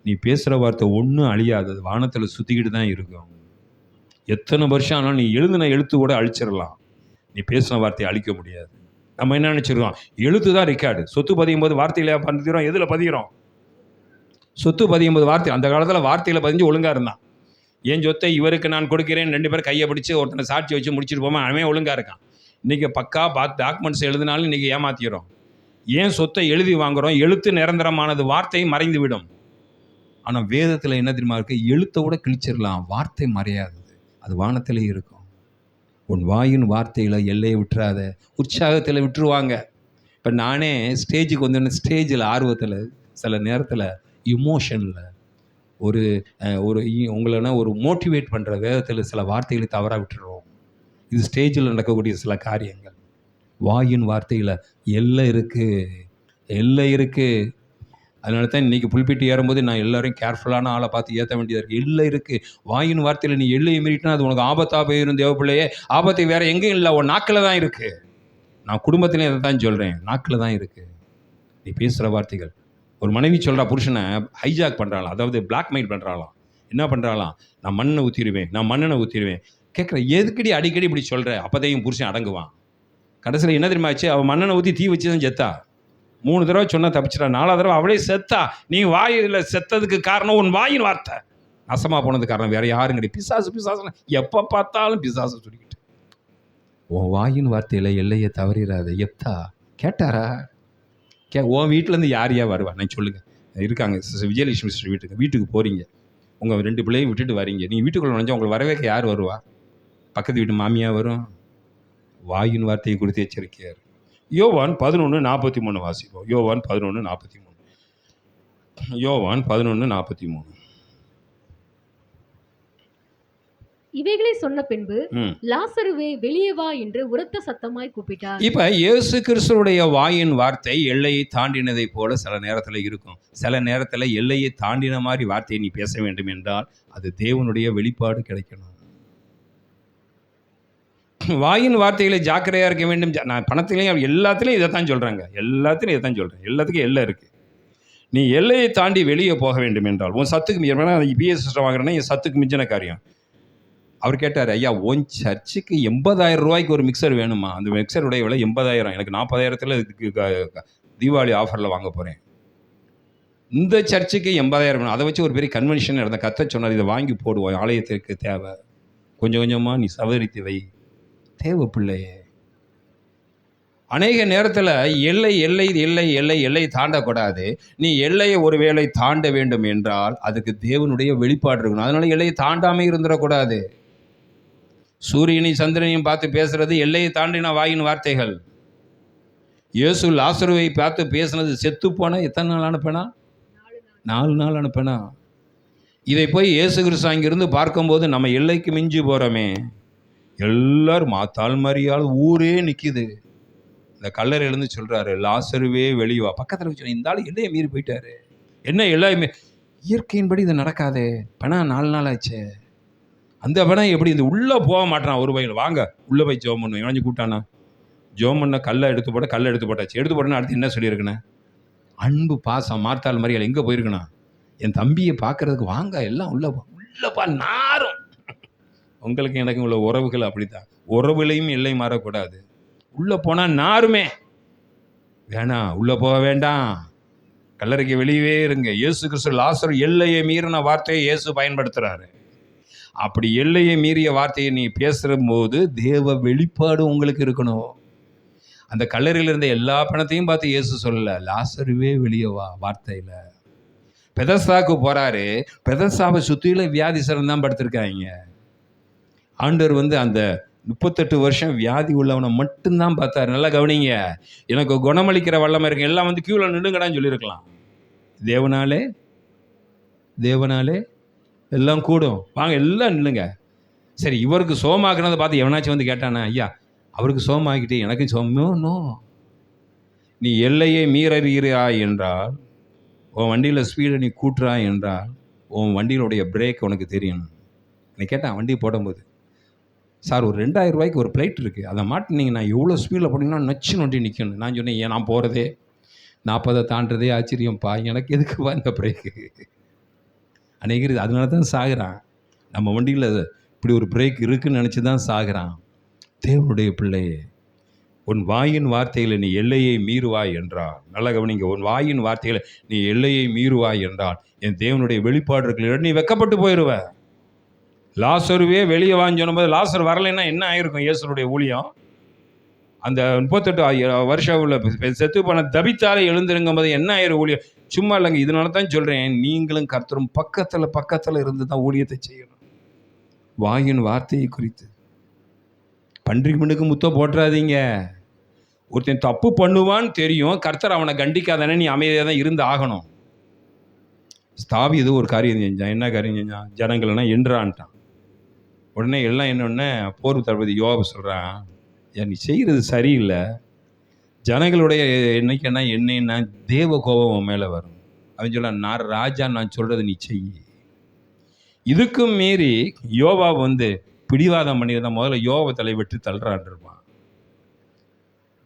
நீ பேசுகிற வார்த்தை ஒன்றும் அழியாதது, வானத்தில் சுற்றிக்கிட்டு தான் இருக்கும். எத்தனை வருஷம் ஆனாலும் நீ எழுதின எழுத்து கூட அழிச்சிடலாம், நீ பேசின வார்த்தையை அழிக்க முடியாது. நம்ம என்ன நினச்சிருக்கோம், எழுத்து தான் ரெக்கார்டு. சொத்து பதியும் போது வார்த்தையில் பதிகிறோம், எதில் பதிகிறோம்? சொத்து பதியும் போது வார்த்தை. அந்த காலத்தில் வார்த்தையில் பதிஞ்சு ஒழுங்காக இருந்தான். என் சொத்தை இவருக்கு நான் கொடுக்கிறேன், 2 பேர் கையை பிடிச்சி ஒருத்தனை சாட்சி வச்சு முடிச்சுட்டு போமா, அவன் ஒழுங்காக இருக்கான். இன்றைக்கி பக்கா டாக்குமெண்ட்ஸ் எழுதினாலும் இன்றைக்கி ஏமாற்றிடுறோம். ஏன் சொத்தை எழுதி வாங்குகிறோம்? எழுத்து நிரந்தரமானது, வார்த்தை மறைந்து விடும். ஆனால் வேதத்தில் என்ன தெரியுமா இருக்குது? எழுத்தை கூட கிழிச்சிடலாம், வார்த்தை மறையாதது, அது வானத்திலே இருக்கும். உன் வாயின் வார்த்தையில் எல்லையை விட்டுறாத. உற்சாகத்தில் விட்டுருவாங்க. இப்போ நானே ஸ்டேஜுக்கு வந்தோடனே ஸ்டேஜில் ஆர்வத்தில் சில நேரத்தில் இமோஷனில் ஒரு உங்களனா ஒரு மோட்டிவேட் பண்ணுற வேதத்தில் சில வார்த்தைகளை தவறாக விட்டுருவோம். இது ஸ்டேஜில் நடக்கக்கூடிய சில காரியங்கள். வாயின் வார்த்தையில் எல்லை இருக்குது, எல்லை இருக்குது. அதனால தான் இன்றைக்கி புல்பிட்டு ஏறும்போது நான் எல்லோரும் கேர்ஃபுல்லான ஆளை பார்த்து ஏற்ற வேண்டியதாக இருக்குது. எல்லை இருக்குது. வாயின் வார்த்தையில் நீ எல்லையை மீறிட்டுனா அது உனக்கு ஆபத்தாக போயிடும். தேவப்பிள்ளையே, ஆபத்தை வேறு எங்கேயும் இல்லை, உன் நாக்கில் தான் இருக்குது. நான் குடும்பத்திலே அதை தான் சொல்கிறேன், நாக்கில் தான் இருக்குது. நீ பேசுகிற வார்த்தைகள். ஒரு மனைவி சொல்கிறா புருஷனை ஹைஜாக் பண்ணுறாளாம், அதாவது பிளாக்மெயில் பண்ணுறாளாம். என்ன பண்ணுறாளாம்? நான் மண்ணை ஊற்றிடுவேன், நான் மண்ணெண்ணை ஊற்றிடுவேன். கேட்குற, எதுக்கடி அடிக்கடி இப்படி சொல்கிற? அப்போதையும் புருஷன் அடங்குவான். கடைசியில் என்ன தெரியுமா ஆச்சு? அவன் மண்ணெண்ணை ஊற்றி தீ வச்சு தான் செத்தா. 3 தடவை சொன்னால் தப்பிச்சிட்டா, 4வது தடவை அவளே செத்தா. நீ வாயில் செத்ததுக்கு காரணம் உன் வாயின் வார்த்தை. நாசமாக போனதுக்கு காரணம் வேறு யாரும் கிடையாது. பிசாசு பிசாசுன்னு எப்போ பார்த்தாலும் பிசாசு சொல்லிக்கிட்டு. உன் வாயின் வார்த்தையில் எல்லையை தவறிடாத. எப்தா கேட்டாரா? உன் வீட்டிலேருந்து யார் வருவா? நான் சொல்லுங்கள். இருக்காங்க விஜயலட்சுமி வீட்டுக்கு போகிறீங்க, உங்கள் 2 பிள்ளையும் விட்டுட்டு வரீங்க. நீ வீட்டுக்குள்ளே நுழைஞ்சா உங்களுக்கு வரவேற்க யார் வருவா? பக்கத்து வீட்டு மாமியா வரும். வாயின் வார்த்தையை குறித்து எச்சரிக்கையார். யோவான் 11:43 வாசிப்போம். யோவான் 11:43. யோவான் 11:43. இவைகளை சொன்ன பின்பு லாசருவே வெளியே வா என்று உரத்த சத்தமாய் கூப்பிட்டார். இப்ப இயேசு கிறிஸ்துவுடைய வாயின் வார்த்தை எல்லையை தாண்டினதை போல சில நேரத்தில் இருக்கும். சில நேரத்தில் எல்லையை தாண்டின மாதிரி வார்த்தையை நீ பேச வேண்டும் என்றால் அது தேவனுடைய வெளிப்பாடு கிடைக்கணும். வாயின் வார்த்தைகளை ஜாக்கிரதையா இருக்க வேண்டும். நான் பணத்திலையும் எல்லாத்திலையும் இதைத்தான் சொல்றாங்க. எல்லாத்திலையும் இதைத்தான் சொல்றேன். எல்லாத்துக்கும் எல்லை இருக்கு. நீ எல்லையை தாண்டி வெளியே போக வேண்டும் என்றால் உன் சத்துக்கு பிஎஸ் சிஸ்டம் வாங்குறேன்னா என் சத்துக்கு மிஞ்சின காரியம். அவர் கேட்டார், ஐயா உன் சர்ச்சுக்கு 80,000 ரூபாய்க்கு ஒரு மிக்சர் வேணுமா? அந்த மிக்சருடைய விலை 80,000. எனக்கு 40,000 தீபாவளி ஆஃபரில் வாங்க போகிறேன். இந்த சர்ச்சுக்கு 80,000 வேணும். அதை வச்சு ஒரு பெரிய கன்வென்ஷன் நடந்த கத்த சொன்னார், இதை வாங்கி போடுவோம், ஆலயத்திற்கு தேவை. கொஞ்சம் கொஞ்சமாக நீ சவரித்து வை. தேவை பிள்ளையே. அநேக நேரத்தில் எல்லை எல்லை எல்லை எல்லை எல்லை தாண்டக்கூடாது. நீ எல்லையை ஒருவேளை தாண்ட வேண்டும் என்றால் அதுக்கு தேவனுடைய வெளிப்பாடு இருக்கணும். அதனால எல்லையை தாண்டாமல் இருந்துடக்கூடாது. சூரியனையும் சந்திரனையும் பார்த்து பேசுறது எல்லையை தாண்டின வாயின் வார்த்தைகள். இயேசு லாசருவை பார்த்து பேசுனது செத்து போன எத்தனை நாள் அனுப்பினா? 4 நாள் அனுப்பினா. இதை போய் இயேசு கிறிஸ்து அங்கிருந்து பார்க்கும்போது நம்ம எல்லைக்கு மிஞ்சி போகிறோமே. எல்லாரும் மாத்தாள் மரியாள் ஊரே நிற்கிது. இந்த கல்லறை எழுந்து சொல்கிறாரு, லாசருவே வெளிவா. பக்கத்தில் வச்சு இந்த ஆள் எல்லையை மீறி போயிட்டாரு. என்ன எல்லாமே இயற்கையின்படி இது நடக்காதே. பணா 4 நாள் ஆச்சு. அந்த பணம் எப்படி இந்த உள்ளே போக மாட்டான். ஒரு பையன் வாங்க உள்ளே போய் ஜோம் பண்ணுவேன். இவனஞ்சு கூட்டானா ஜோம் பண்ண கல்லை எடுத்து போட்டாச்சு. எடுத்து போட்டேன்னா அடுத்து என்ன சொல்லியிருக்கேன்? அன்பு பாசம் மார்த்தாள் மரியாள் எங்கே போயிருக்கணா? என் தம்பியை பார்க்கறதுக்கு வாங்க, எல்லாம் உள்ளப்பா நாரும். உங்களுக்கு எனக்கு உள்ள உறவுகள் அப்படித்தான். உறவுலையும் எல்லை மாறக்கூடாது. உள்ளே போனால் நாருமே. வேணாம், உள்ளே போக வேண்டாம், கல்லறைக்கு வெளியவே இருங்க. இயேசு கிறிஸ்து லாசர் எல்லையை மீறின வார்த்தையை இயேசு பயன்படுத்துகிறாரு. அப்படி எல்லையை மீறிய வார்த்தையை நீ பேசுகிற போது தேவ வெளிப்பாடு உங்களுக்கு இருக்கணும். அந்த கல்லறையில் இருந்த எல்லா பணத்தையும் பார்த்து இயேசு சொல்லலை, லாசருவே வெளியே வா வார்த்தையில். பெதஸ்தாவுக்கு போகிறாரு. பெதஸ்தாவை சுற்றில வியாதிசரம் தான் படுத்திருக்காங்க. ஆண்டவர் அந்த 38 வருஷம் வியாதி உள்ளவனை மட்டும்தான் பார்த்தாரு. நல்லா கவனிங்க. எனக்கு குணமளிக்கிற வல்லமை இருக்கு, எல்லாம் கியூவில் நின்றுங்கடான்னு சொல்லியிருக்கலாம். தேவனாலே எல்லாம் கூடும், வாங்க எல்லாம் நில்லுங்க. சரி, இவருக்கு சோமாக்குனதை பார்த்து எவனாச்சும் கேட்டானா, ஐயா அவருக்கு சோமாக்கிட்டு எனக்கு சோமோ? நீ எல்லையை மீறுகிறாய் என்றால், உன் வண்டியில் ஸ்பீடை நீ கூட்டுறாய் என்றால், உன் வண்டியினுடைய பிரேக் உனக்கு தெரியணும். நீ கேட்டான் வண்டி போடும்போது, சார் ஒரு 2,000 ரூபாய்க்கு ஒரு பிளைட் இருக்குது, அதை மாட்டினீங்க நான் எவ்வளோ ஸ்பீடில் போனீங்கன்னா நச்சு நொண்டி நிற்கணும். நான் சொன்னேன், ஏன் நான் போகிறதே 40 தாண்டதே ஆச்சரியம்ப்பா, எனக்கு எதுக்குப்பா இந்த பிரேக்கு? அநேகர் அதனால தான் சாகுறான். நம்ம வண்டியில் இப்படி ஒரு பிரேக் இருக்குன்னு நினச்சி தான் சாகுறான். தேவனுடைய பிள்ளையே, உன் வாயின் வார்த்தையில் நீ எல்லையை மீறுவாய் என்றால், நல்ல கவனிங்க, உன் வாயின் வார்த்தையில் நீ எல்லையை மீறுவாய் என்றால் என் தேவனுடைய வெளிப்பாடு இருக்கிற நீ வெக்கப்பட்டு போயிடுவ. லாசருவே வெளியே வாங்கி சொன்னபோது லாசர் வரலைன்னா என்ன ஆயிருக்கும்? இயேசுடைய ஊழியம் அந்த 38 வருஷம் உள்ள செத்து போன தபித்தாலே எழுந்திருங்கும் போது என்ன ஆயிரும் ஊழியம்? சும்மா இல்லைங்க. இதனால தான் சொல்கிறேன், நீங்களும் கர்த்தரும் பக்கத்தில் இருந்து தான் ஊழியத்தை செய்யணும். வாயின் வார்த்தையை குறித்து பன்றிக்கு முன்னுக்கு முத்த போட்டுறாதீங்க. ஒருத்தன் தப்பு பண்ணுவான்னு தெரியும், கர்த்தர் அவனை கண்டிக்காதானே நீ அமைதியாக தான் இருந்து ஆகணும். ஸ்தாபி ஏதோ ஒரு காரியம் செஞ்சான். என்ன காரியம் செஞ்சான்? ஜனங்கள்னா என்றான்ட்டான். உடனே எல்லாம் என்னொன்னே போர் தளபதி யோவாப் சொல்கிறான், ஏன் நீ செய்கிறது சரியில்லை, ஜனங்களுடைய என்னைக்குன்னா என்னன்னா தேவ கோபம் மேலே வரும். அவன் சொல்ல, நான் ராஜா, நான் சொல்கிறது நீ செய். இதுக்கும் மீறி யோவாப் பிடிவாதம் பண்ணியிருந்தான். முதல்ல யோவாபை தலை வெட்டி தள்ளுறான் இருப்பான்.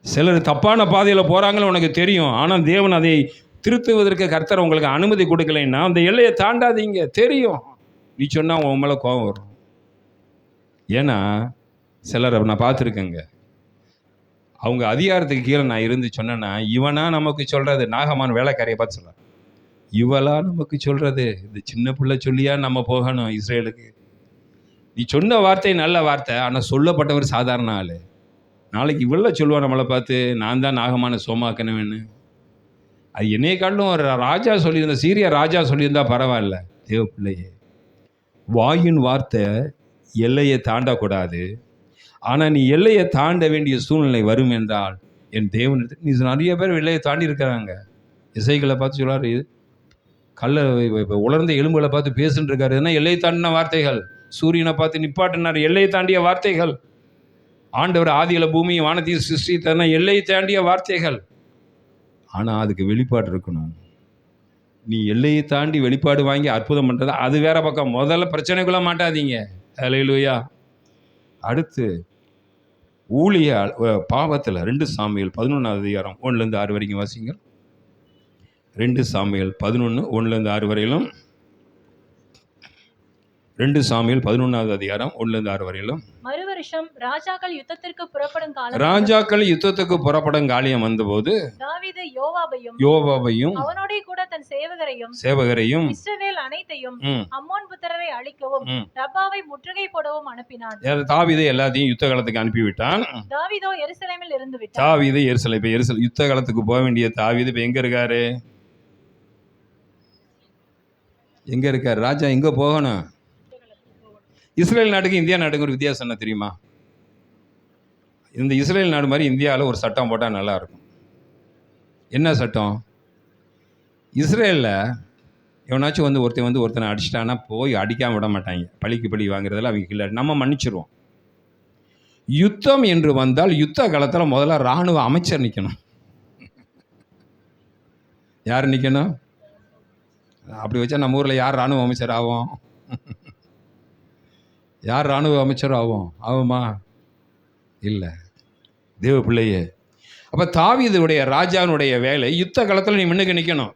சிலர் தப்பான பாதையில் போகிறாங்கன்னு உனக்கு தெரியும், ஆனால் தேவன் அதை திருத்துவதற்கு கர்த்தர் உங்களுக்கு அனுமதி கொடுக்கலைன்னா அந்த எல்லையை தாண்டாதீங்க. தெரியும், நீ சொன்னால் உன் மேலே கோபம் வரும். ஏன்னா சிலர் நான் பார்த்துருக்கேங்க, அவங்க அதிகாரத்துக்கு கீழே நான் இருந்து சொன்னேன்னா, இவனா நமக்கு சொல்கிறது, நாகமான் வேலைக்காரியை பார்த்து சொல்ல, இவளா நமக்கு சொல்கிறது, இந்த சின்ன பிள்ளை சொல்லியா நம்ம போகணும் இஸ்ரேலுக்கு? நீ சொன்ன வார்த்தை நல்ல வார்த்தை, ஆனால் சொல்லப்பட்டவர் சாதாரண ஆள். நாளைக்கு இவ்வளோ சொல்லுவான் நம்மளை பார்த்து, நான் தான் நாகமான சோமாக்கணுவேன்னு. அது என்னைய காட்டிலும் ஒரு ராஜா சொல்லியிருந்த, சீரிய ராஜா சொல்லியிருந்தா பரவாயில்ல. தேவ பிள்ளையே, வாயின் வார்த்தை எல்லையை தாண்டக்கூடாது. ஆனால் நீ எல்லையை தாண்ட வேண்டிய சூழ்நிலை வரும் என்றால் என் தேவன் நீ நிறைய பேர் எல்லையை தாண்டி இருக்கிறாங்க. இசைகளை பார்த்து சொல்லாரு, உலர்ந்த எலும்புகளை பார்த்து பேசுன்னு இருக்காரு. ஏன்னா எல்லையை தாண்டின வார்த்தைகள். சூரியனை பார்த்து நிப்பாட்டினார், எல்லையை தாண்டிய வார்த்தைகள். ஆண்டவர் ஆதியில பூமியை வானத்தையும் சிருஷ்டித்தார்னா எல்லையை தாண்டிய வார்த்தைகள். ஆனால் அதுக்கு வெளிப்பாடு இருக்கணும். நீ எல்லையை தாண்டி வெளிப்பாடு வாங்கி அற்புதம் பண்ணுறது அது வேற பக்கம். முதல்ல பிரச்சனைக்குள்ள மாட்டாதீங்க. ஹல்லேலூயா. அடுத்து ஊழிய பாவத்தில் 2 சாமுவேல் 11வது அதிகாரம் 1-6 வரைக்கும் வாசிங்க. 2 சாமுவேல் 11 1-6 வரையிலும். 2 சாமுவேல் 11வது அதிகாரம் 1-6 வரையிலும். மறுவருஷம் ராஜாக்கள் யுத்தத்திற்கு புறப்படும் காலியம் வந்தபோது தாவீது யோவாபையும் அவனோட கூட தன் சேவகரையும் இஸ்ரவேல் அனைத்தையும் அம்மோன் புத்திரரை அழிக்கவும் ரப்பாவை முற்றுகை போடவும் அனுப்பினான். தாவீது எல்லாத்தையும் யுத்த காலத்துக்கு அனுப்பிவிட்டான். தாவீதோ எருசலேமில் இருந்து விட்டான். தாவீது எருசலேம் யுத்த காலத்துக்கு போக வேண்டிய தாவீது இப்ப எங்க இருக்காரு? எங்க இருக்காரு? ராஜா எங்க போகணும்? இஸ்ரேல் நாட்டுக்கு இந்தியா நாட்டுக்கு ஒரு வித்தியாசம் என்ன தெரியுமா? இந்த இஸ்ரேல் நாடு மாதிரி இந்தியாவில் ஒரு சட்டம் போட்டால் நல்லாயிருக்கும். என்ன சட்டம்? இஸ்ரேலில் எவனாச்சும் ஒருத்தனை அடிச்சிட்டான்னா போய் அடிக்காமல் விட மாட்டாங்க. பழிக்கு பழி வாங்குறதில் அவங்க இல்லை, நம்ம மன்னிச்சிருவோம். யுத்தம் என்று வந்தால் யுத்த காலத்தில் முதல்ல இராணுவ அமைச்சர் நிற்கணும். யார் நிற்கணும்? அப்படி வச்சா நம்ம ஊரில் யார் இராணுவ அமைச்சர் ஆகும்? யார் இராணுவ அமைச்சர் ஆகுமா? இல்லை, தேவ பிள்ளையே. அப்போ தாவீதுடைய ராஜாவினுடைய வேலை யுத்த காலத்தில் நீ முன்னுக்கு நிற்கணும்.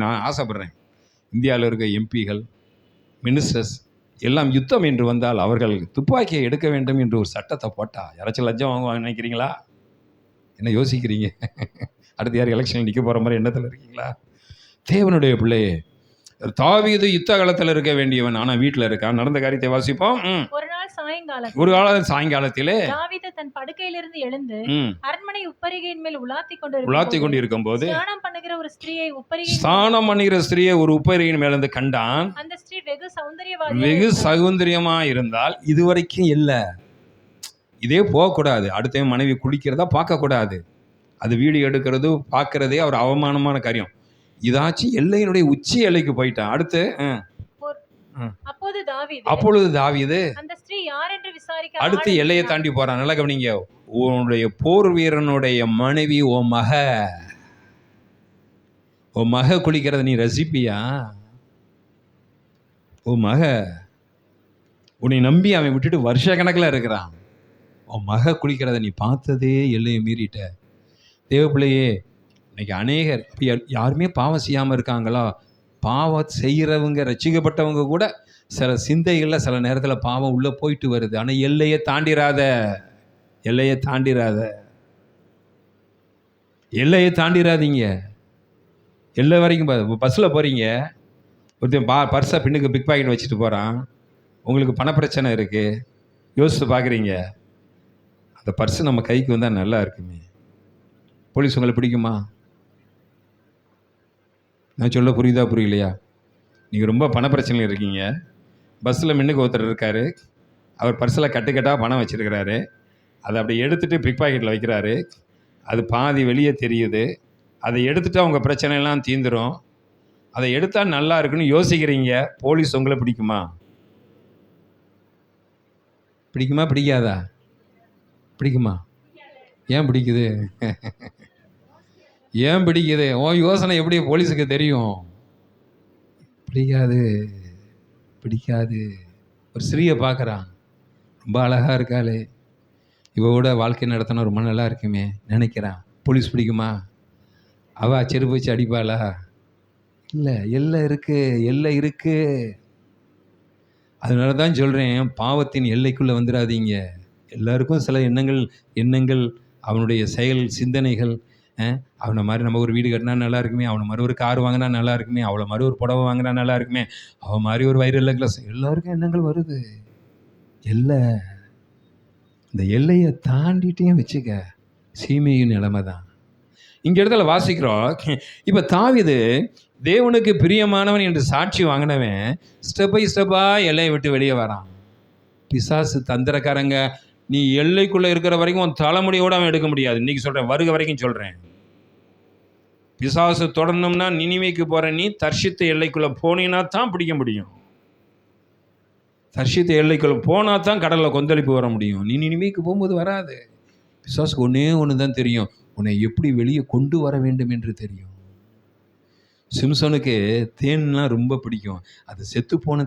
நான் ஆசைப்படுறேன் இந்தியாவில் இருக்க எம்பிகள் மினிஸ்டர்ஸ் எல்லாம் யுத்தம் என்று வந்தால் அவர்கள் துப்பாக்கியை எடுக்க வேண்டும் என்று ஒரு சட்டத்தை போட்டா யாராச்சும் லஞ்சம் வாங்குவாங்க நினைக்கிறீங்களா? என்ன யோசிக்கிறீங்க? அடுத்து யார் எலெக்ஷனில் நிற்க போகிற மாதிரி எண்ணத்தில் இருக்கீங்களா? தேவனுடைய பிள்ளையே, தாவீது யுத்த காலத்தில் இருக்க வேண்டியவன், ஆனா வீட்டில் இருக்கான். நடந்த காரியத்தை வாசிப்போம். ஒரு நாள் சாயங்காலத்திலே தாவீது தன் படுக்கையிலிருந்து எழுந்து அரண்மனை உப்பரிகையின் மேல் உலாத்தி கொண்டு இருக்கும்போது ஸ்நானம் பண்ணுகிற ஸ்திரியை ஒரு உப்பரிகையின் மேல இருந்து கண்டான். அந்த ஸ்திரீ வெகு சௌந்தரியமா இருந்தால் இதுவரைக்கும் இல்லை. இதே போகக்கூடாது. அடுத்த மனைவி குளிக்கிறதா பார்க்க கூடாது. அது வீடியோ எடுக்கிறது பார்க்கறதே ஒரு அவமானமான காரியம். இதாச்சும் எல்லையினுடைய உச்சி எல்லைக்கு போயிட்டான். அடுத்து அப்பொழுது தாவீது அந்த ஸ்திரீ யார் என்று விசாரிக்க அடுத்து எல்லையை தாண்டி போறான். நல்லா கவனிங்க. உன்னுடைய போர் வீரனுடைய மனைவி உன் மக குளிக்கிறத நீ ரசிப்பியா? உன் மக உன்னை நம்பி அவன் விட்டுட்டு வருஷ கணக்கில் இருக்கிறான். உன் மக குளிக்கிறத நீ பார்த்ததே எல்லையை மீறிட்ட. தேவப்பிள்ளையே, இன்னைக்கு அநேகர் யாருமே பாவம் செய்யாமல் இருக்காங்களா? பாவம் செய்கிறவங்க ரட்சிக்கப்பட்டவங்க கூட சில சிந்தைகளில் சில நேரத்தில் பாவம் உள்ளே போயிட்டு வருது. ஆனால் எல்லையை தாண்டிராத, எல்லையை தாண்டிராதீங்க. எல்லை வரைக்கும் பஸ்ஸில் போகிறீங்க, ஒருத்தன் பர்ஸை பின்னுக்கு பிக் பாக்கெட் வச்சுட்டு போகிறான். உங்களுக்கு பணப்பிரச்சனை இருக்குது, யோசித்து பார்க்குறீங்க, அந்த பர்ஸு நம்ம கைக்கு வந்தால் நல்லா இருக்குமே. போலீஸ் உங்களை பிடிக்குமா? நான் சொல்ல புரியுதா புரியலையா? நீங்கள் ரொம்ப பணப்பிரச்சனையில் இருக்கீங்க. பஸ்ஸில் மின்னுக்கு ஒருத்தர் இருக்கார். அவர் பர்ஸில் கட்டுக்கட்டாக பணம் வச்சுருக்கிறாரு. அதை அப்படி எடுத்துகிட்டு பிக் பாக்கெட்டில் வைக்கிறாரு. அது பாதி வெளியே தெரியுது. அதை எடுத்துகிட்டு அவங்க பிரச்சனையெல்லாம் தீந்துடும். அதை எடுத்தால் நல்லா இருக்குன்னு யோசிக்கிறீங்க. போலீஸ் உங்களை பிடிக்குமா? பிடிக்காதா? பிடிக்குமா? ஏன் பிடிக்குது? ஏன் பிடிக்குது? உன் யோசனை எப்படி போலீஸுக்கு தெரியும்? பிடிக்காது. ஒரு ஸ்திரீயை பார்க்குறான், ரொம்ப அழகாக இருக்காளே, இவவோட வாழ்க்கை நடத்தினா ரொம்ப நல்லா இருக்குமே நினைக்கிறான். போலீஸ் பிடிக்குமா? அவள் செருப்பு வச்சு அடிப்பாளா? இல்லை, எல்லை இருக்கு. அதனால தான் சொல்கிறேன், பாவத்தின் எல்லைக்குள்ளே வந்துடாதீங்க. எல்லாருக்கும் சில எண்ணங்கள் அவனுடைய செயல் சிந்தனைகள். அவனை மாதிரி நம்ம ஒரு வீடு கட்டினா நல்லா இருக்குமே, அவனை மாதிரி ஒரு கார் வாங்கினா நல்லா இருக்குமே, அவளை மாதிரி ஒரு புடவை வாங்கினா நல்லா இருக்குமே, அவன் மாதிரி ஒரு வயிறு இல்லை கிளாஸ், எல்லாருக்கும் எண்ணங்கள் வருது. இந்த எல்லையை தாண்டிட்டே வச்சுக்க, சீமையின் நிலைமை தான். இங்கே இடத்துல வாசிக்கிறோம். இப்போ தாவீது தேவனுக்கு பிரியமானவன் என்று சாட்சி வாங்கினவன் ஸ்டெப் பை ஸ்டெப்பாக எல்லையை விட்டு வெளியே வரான். பிசாசு தந்திரக்காரங்க, நீ எல்லைக்குள்ளே இருக்கிற வரைக்கும் உன் தலைமுடியோடு அவன் எடுக்க முடியாது. இன்றைக்கி சொல்கிறேன், வருக வரைக்கும் சொல்கிறேன். பிசாசு தொடரணும்னா நினிவேக்கு போகிற நீ தர்ஷித்த எல்லைக்குள்ளே போனீன்னா தான் பிடிக்க முடியும். தர்ஷித்த எல்லைக்குள்ளே போனால் தான் கடலில் கொந்தளிப்பு வர முடியும். நீ நினிவேக்கு போகும்போது வராது. பிசாசுக்கு ஒன்றே ஒன்று தான் தெரியும், உன்னை எப்படி வெளியே கொண்டு வர வேண்டும் என்று தெரியும். சிம்சனுக்கு தேன்னா ரொம்ப பிடிக்கும். அது செத்து போன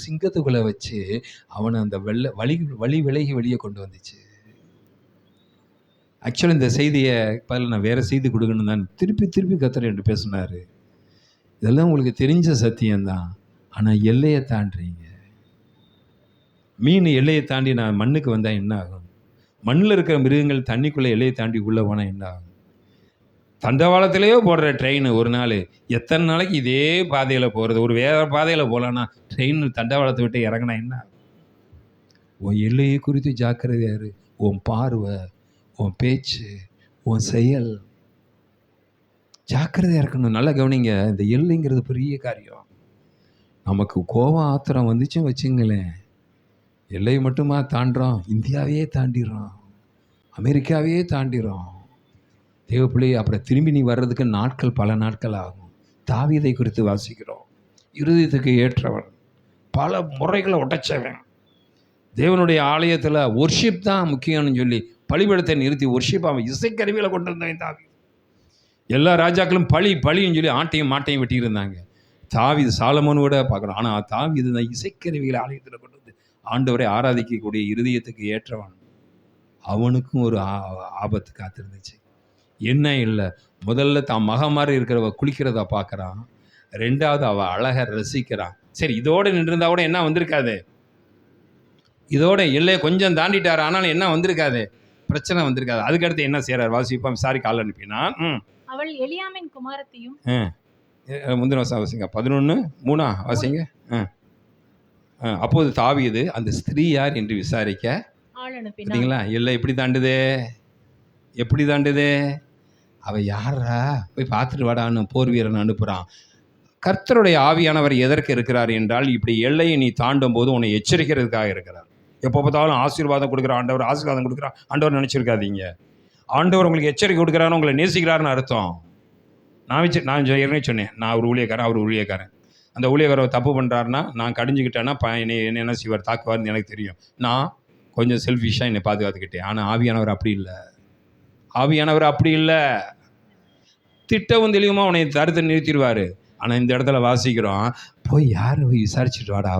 சிங்கத்துக்குள்ளே வச்சு அவனை அந்த வழி விலகி வெளியே கொண்டு வந்துச்சு. ஆக்சுவலாக இந்த செய்தியை பதில் நான் வேறு செய்தி கொடுக்கணும் தான் திருப்பி கர்த்தர் என்று பேசினார். இதெல்லாம் உங்களுக்கு தெரிஞ்ச சத்தியம்தான். ஆனால் எல்லையை தாண்டுறீங்க. மீன் எல்லையை தாண்டி நான் மண்ணுக்கு வந்தால் என்ன ஆகும்? மண்ணில் இருக்கிற மிருகங்கள் தண்ணிக்குள்ளே எல்லையை தாண்டி உள்ளே போனால் என்ன ஆகும்? தண்டவாளத்திலேயே போடுற ட்ரெயின் ஒரு நாள் எத்தனை நாளைக்கு இதே பாதையில் போகிறது? ஒரு வேறு பாதையில் போகலான்னா ட்ரெயின் தண்டவாளத்தை விட்டு இறங்கினா என்ன ஆகும்? உன் எல்லையை குறித்து ஜாக்கிரதையாக இரு. உன் பார்வை, உன் பேச்சு, உன் செயல் ஜாக்கிரதையாக இருக்கணும். நல்லா கவனிங்க. இந்த எல்லைங்கிறது பெரிய காரியம். நமக்கு கோபம் ஆத்திரம் வந்துச்சுன்னு வச்சுங்களேன், எல்லையை மட்டுமா தாண்டுறோம், இந்தியாவையே தாண்டிடுறோம், அமெரிக்காவையே தாண்டிடுறோம். தேவப்பிள்ளை அப்புறம் திரும்பி நீ வர்றதுக்கு பல நாட்கள் ஆகும். தாவீதை குறித்து வாசிக்கிறோம். இருதயத்துக்கு ஏற்றவன், பல முறைகளை உடைச்சவன். தேவனுடைய ஆலயத்தில் ஒர்ஷிப் தான் முக்கியம்னு சொல்லி பலிபீடத்தை நிறுத்தி ஒர்ஷிப் அவன் இசைக்கருவிகளை கொண்டு வந்தவன் தாவீது. எல்லா ராஜாக்களும் பழின்னு சொல்லி ஆட்டையும் மாட்டையும் வெட்டியிருந்தாங்க. தாவீது சாலமோனோட பார்க்குறோம். ஆனால் தாவீது தான் இசைக்கருவிகளை ஆலயத்தில் கொண்டு வந்து ஆண்டவரை ஆராதிக்கக்கூடிய இருதயத்துக்கு ஏற்றவன். அவனுக்கும் ஒரு ஆபத்து காத்திருந்துச்சு. என்ன இல்லை, முதல்ல தான் மகன் மாதிரி இருக்கிறவ குளிக்கிறத பார்க்குறான். ரெண்டாவது அவள் அழகை ரசிக்கிறான். சரி, இதோடு நின்றுருந்தா கூட என்ன வந்திருக்காது? இதோட எல்லையை கொஞ்சம் தாண்டிட்டார், ஆனாலும் என்ன வந்திருக்காது? பிரச்சனை வந்திருக்காது. அதுக்கடுத்து என்ன செய்கிறார்? வாசிப்பான். சாரி, கால் அனுப்பினான். அவள் எலியாமின் குமாரத்தையும் முந்தின வருஷம் வாசிங்க 11:3 வாசிங்க. அப்போது தாவீது அந்த ஸ்திரீ யார் என்று விசாரிக்க ஆள் அனுப்பினான். பார்த்தீங்களா? எல்லை எப்படி தாண்டுதே? அவள் யாரா? போய் பார்த்துட்டு வாடான்னு போர் வீரன் அனுப்புகிறான். கர்த்தருடைய ஆவியானவர் எதற்கு இருக்கிறார் என்றால், இப்படி எல்லையை நீ தாண்டும் போது உன்னை எச்சரிக்கிறதுக்காக இருக்கிறார். எப்போ பார்த்தாலும் ஆசீர்வாதம் கொடுக்குற ஆண்டவர், ஆசீர்வாதம் கொடுக்குற ஆண்டவர் நினச்சிருக்காதீங்க. ஆண்டவர் உங்களுக்கு எச்சரிக்கை கொடுக்குறாரு, உங்களை நேசிக்கிறாருன்னு அர்த்தம். நான் ஏற்கனவே சொன்னேன், நான் ஒரு ஊழியக்காரன், அவர் ஊழியக்காரன். அந்த ஊழியக்காரர் தப்பு பண்ணுறாருன்னா நான் கடிஞ்சிக்கிட்டேன்னா என்னை என்ன செய்வார், தாக்குவார்னு எனக்கு தெரியும். நான் கொஞ்சம் செல்ஃபிஷாக என்னை பாதுகாத்துக்கிட்டேன். ஆனால் ஆவியானவர் அப்படி இல்லை. திட்டவும் தெளிவுமா உன்னை தடுத்து நிறுத்திடுவார். ஆனால் இந்த இடத்துல வாசிக்கிறோம், போய் யார் விசாரிச்சுட்டு வாடா,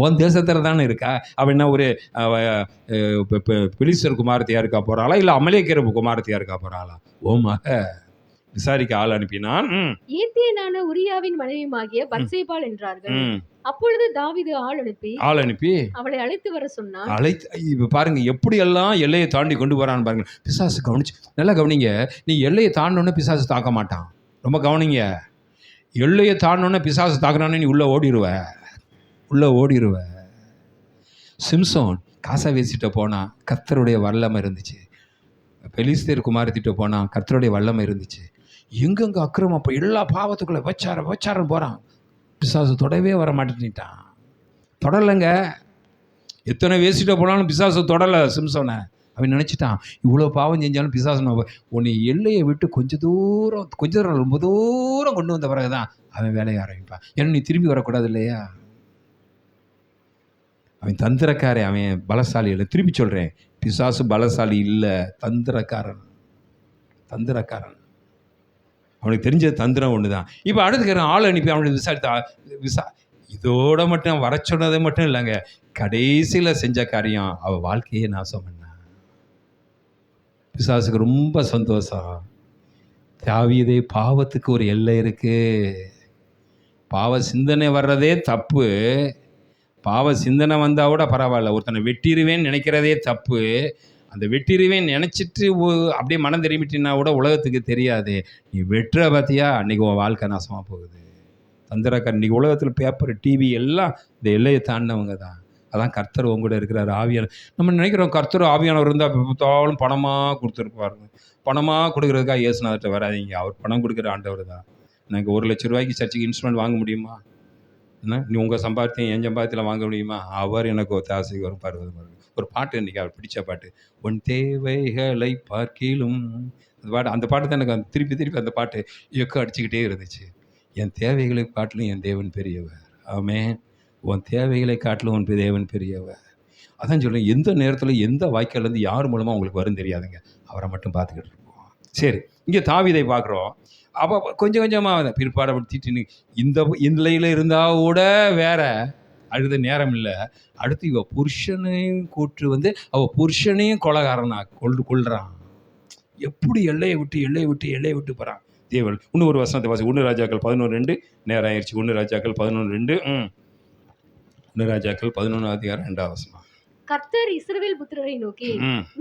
உன் தேசத்தில் தானே இருக்கா? அவள் என்ன ஒரு பெலிஸ்தர் குமாரத்தையாக இருக்கா போகிறாளா, இல்லை அமலேக்கர் குமாரத்தையாக இருக்கா போகிறாளா? ஓ மக விசாரிக்க ஆள் அனுப்பினான். ஏத்தியனான உரியாவின் மனைவியாகிய பத்சேபாள் என்றார்கள். அப்பொழுது தாவீது ஆள் அனுப்பி அவளை அழைத்து வர சொன்னான். இப்ப பாருங்க எப்படி எல்லாம் எல்லையை தாண்டி கொண்டு வரான்னு பாருங்க. பிசாசு கவனிச்சு நல்லா கவனிங்க. நீ எல்லையை தாண்டோன்னு பிசாசு தாக்க மாட்டான். ரொம்ப கவனிங்க. எல்லையை தாண்டோன்னு பிசாசு தாக்குறானே நீ உள்ள ஓடிடுவ. சிம்சோன் காசா வேசிட்ட போனா கர்த்தருடைய வல்லமை இருந்துச்சு. பெலிஸ்தர் குமாரத்திட்ட போனா கர்த்தருடைய வல்லமை இருந்துச்சு. எங்கெங்க அக்கிரமம், அப்போ எல்லா பாவத்துக்குள்ள வச்சாரம் போகிறான். பிசாசு தொடவே வர மாட்டேன்ட்டான். தொடரலைங்க. எத்தனை வேசிட்ட போனாலும் பிசாசு தொடலை சிம்சோனை. அவன் நினச்சிட்டான், இவ்வளோ பாவம் செஞ்சாலும் பிசாசு உன்னை எல்லையை விட்டு கொஞ்சம் தூரம் ரொம்ப தூரம் கொண்டு வந்த பிறகு தான் அவன் வேலையை ஆரம்பிப்பான். ஏன்னா நீ திரும்பி வரக்கூடாது இல்லையா? அவன் தந்திரக்காரன், அவன் பலசாலி இல்லை. திருப்பி சொல்கிறேன், பிசாசு பலசாலி இல்லை, தந்திரக்காரன். அவனுக்கு தெரிஞ்ச தந்திரம் ஒன்று தான். இப்போ அடுத்துக்கிற ஆள் அனுப்பி அவனுக்கு இதோட மட்டும் வர சொன்னதை மட்டும் இல்லைங்க, கடைசியில் செஞ்ச காரியம் அவள் வாழ்க்கையே நாசம் பண்ண. பிசாசுக்கு ரொம்ப சந்தோஷம். தாவீதே, பாவத்துக்கு ஒரு எல்லை இருக்கு. பாவ சிந்தனை வர்றதே தப்பு. பாவ சிந்தனை வந்தால் கூட பரவாயில்ல. ஒருத்தனை வெட்டிடுவேன்னு நினைக்கிறதே தப்பு. அந்த வெட்டிடுவேன் நினச்சிட்டு அப்படியே மனம் திரும்பிட்டின்னா கூட உலகத்துக்கு தெரியாது. நீ வெட்டுற பார்த்தியா, அன்றைக்கி உன் வாழ்க்கை நாசமாக போகுது. தந்திரக்காரன். இன்றைக்கி உலகத்தில் பேப்பர், டிவி எல்லாம் இந்த எல்லையை தாண்டினவங்க தான். அதான் கர்த்தர் உங்கூட இருக்கிறார். ஆவியான நம்ம நினைக்கிறோம் கர்த்தர் ஆவியானவர் இருந்தால் பார்த்தாலும் பணமாக கொடுத்துருப்பாருங்க. பணமாக கொடுக்குறதுக்காக இயேசுநாதர்கிட்ட வராதீங்க. அவர் பணம் கொடுக்குற ஆண்டவர் தான். எனக்கு 1,00,000 ரூபாய்க்கு சர்ச்சுக்கு இன்ஸ்ட்ருமெண்ட் வாங்க முடியுமா? என்ன நீ உங்கள் சம்பாத்தியம் என் சம்பாத்தியத்தில் வாங்க முடியுமா? அவர் எனக்கு ஒத்தாசைக்கு வரும் பருவதம். ஒரு பாட்டு இன்றைக்கி அவர் பிடிச்ச பாட்டு, உன் தேவைகளை பார்க்கிலும், அந்த பாட்டு தான் எனக்கு திருப்பி திருப்பி அந்த பாட்டு எக்கோ அடிச்சுக்கிட்டே இருந்துச்சு. என் தேவைகளை காட்டிலும் என் தேவன் பெரியவர். ஆமென். உன் தேவைகளை காட்டிலும் உன் தேவன் பெரியவர். அதான் சொல்கிறேன், எந்த நேரத்தில் எந்த வாய்க்காலேருந்து யார் மூலமாக உங்களுக்கு வரும் தெரியாதுங்க. அவரை மட்டும் பார்த்துக்கிட்டு இருப்போம். சரி, இங்கே தாவீதை பார்க்குறோம். அப்போ கொஞ்சம் கொஞ்சமாக பிற்பாடுபடுத்திட்டு இந்த நிலையில் இருந்தால் கூட வேற அழுத நேரம் இல்லை. அடுத்து இவ புருஷனையும் கூட்டு வந்து அவள் புருஷனையும் கொலைகாரனா கொள்றான். எப்படி எல்லையை விட்டு போகிறான் தேவன். இன்னும் ஒரு வசனத்தை வாசி. 1 ராஜாக்கள் 11:2 நேரம் ஆயிடுச்சு. 1 ராஜாக்கள் 11:2 1 ராஜாக்கள் 11:2 வசனம். கர்த்தர் இஸ்ரவேல் புத்திரரை நோக்கி,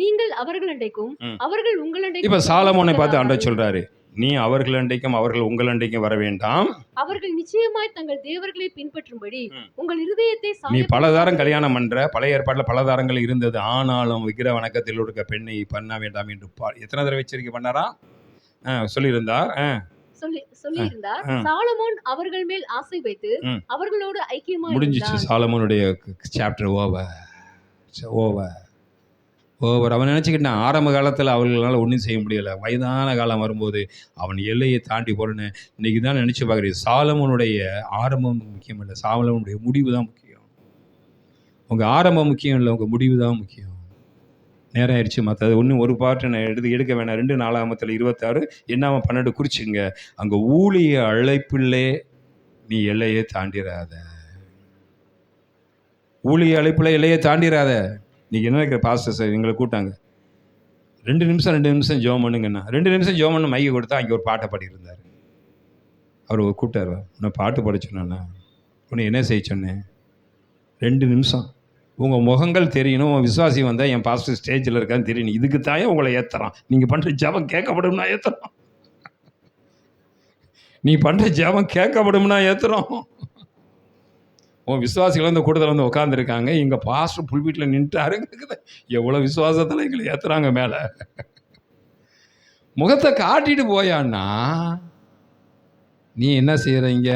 நீங்கள் அவர்கள் அண்டைக்கும் அவர்கள் உங்கள் அண்டைக்கும். இப்ப சாலமோனை பார்த்து ஆண்டவர் சொல்றாரு, நீ அவர்கள் அண்டைக்கும் அவர்கள் உங்கள் அண்டைக்கும் வர வேண்டாம். அவர்கள் நிச்சயமாய் தங்கள் தேவர்களை பின்பற்றும்படி உங்கள் இருதயத்தை நீ பலதாரம் கல்யாணம் பண்ற. பழைய ஏற்பாட்டில் பலதாரங்கள் இருந்தது. ஆனாலும் விக்கிர வணக்கத்தில் இருக்க பெண்ணை பண்ண வேண்டாம் என்று எத்தனை தடவை எச்சரிக்கை பண்ணாரா? சொல்லியிருந்தார். சாலமோன் அவர்கள் மேல் ஆசை வைத்து அவர்களோடு ஐக்கியமாய் முடிஞ்சிச்சு. சாலமோனுடைய சாப்டர் ஓவர். அவன் நினச்சிக்கிட்டான் ஆரம்ப காலத்தில் அவர்களால் ஒன்றும் செய்ய முடியலை. வயதான காலம் வரும்போது அவன் எல்லையை தாண்டி போறேன்னு இன்னைக்கு தான் நினச்சி பார்க்குறீங்க. சாலமோனுடைய ஆரம்பம் முக்கியம் இல்லை, சாலமோனுடைய முடிவு தான் முக்கியம். உங்கள் ஆரம்பம் முக்கியம் இல்லை, உங்கள் முடிவு தான் முக்கியம். நேரம் ஆயிடுச்சு. மற்றது ஒன்றும் ஒரு பாட்டு நான் எடுக்க வேணாம். 2 நாளாகமத்தில் 26 என்னாம 12 குறிச்சுங்க. அங்கே ஊழிய அழைப்பில்லே நீ எல்லையை தாண்டிராத. ஊழிய அழைப்பில் எல்லையை தாண்டிராத. நீங்கள் என்ன நினைக்கிற பாஸ்டர் சார் எங்களை கூட்டாங்க 2 நிமிஷம் ஜெபம் பண்ணுங்கண்ணா. 2 நிமிஷம் ஜெபம் பண்ண மையை கொடுத்தா அங்கே ஒரு பாட்டை பாடியிருந்தார். அவர் கூப்பிட்டார், உன்னை பாட்டு பாட சொன்னேண்ணா, உன்னை என்ன செய்ய சொன்னேன்? 2 நிமிஷம். உங்கள் முகங்கள் தெரியணும். உன் விசுவாசி வந்தால் என் பாஸ்டர் ஸ்டேஜில் இருக்கான்னு தெரியணும். இதுக்கு தாயே உங்களை ஏற்றுறான். நீங்கள் பண்ணுற ஜெபம் கேட்கப்படும்னா ஏற்றுறோம். நீ பண்ணுற ஜெபம் கேட்கப்படும்னா ஏற்றுறோம். உன் விசுவாசிகள் வந்து கூட்டத்தில் வந்து உட்காந்துருக்காங்க. எங்கள் பாஸ்டர் புல்பீட்டில் நின்றுட்டாருங்க. எவ்வளோ விசுவாசத்தில் எங்களை ஏற்றுறாங்க மேலே. முகத்தை காட்டிட்டு போயான்னா நீ என்ன செய்கிறீங்க?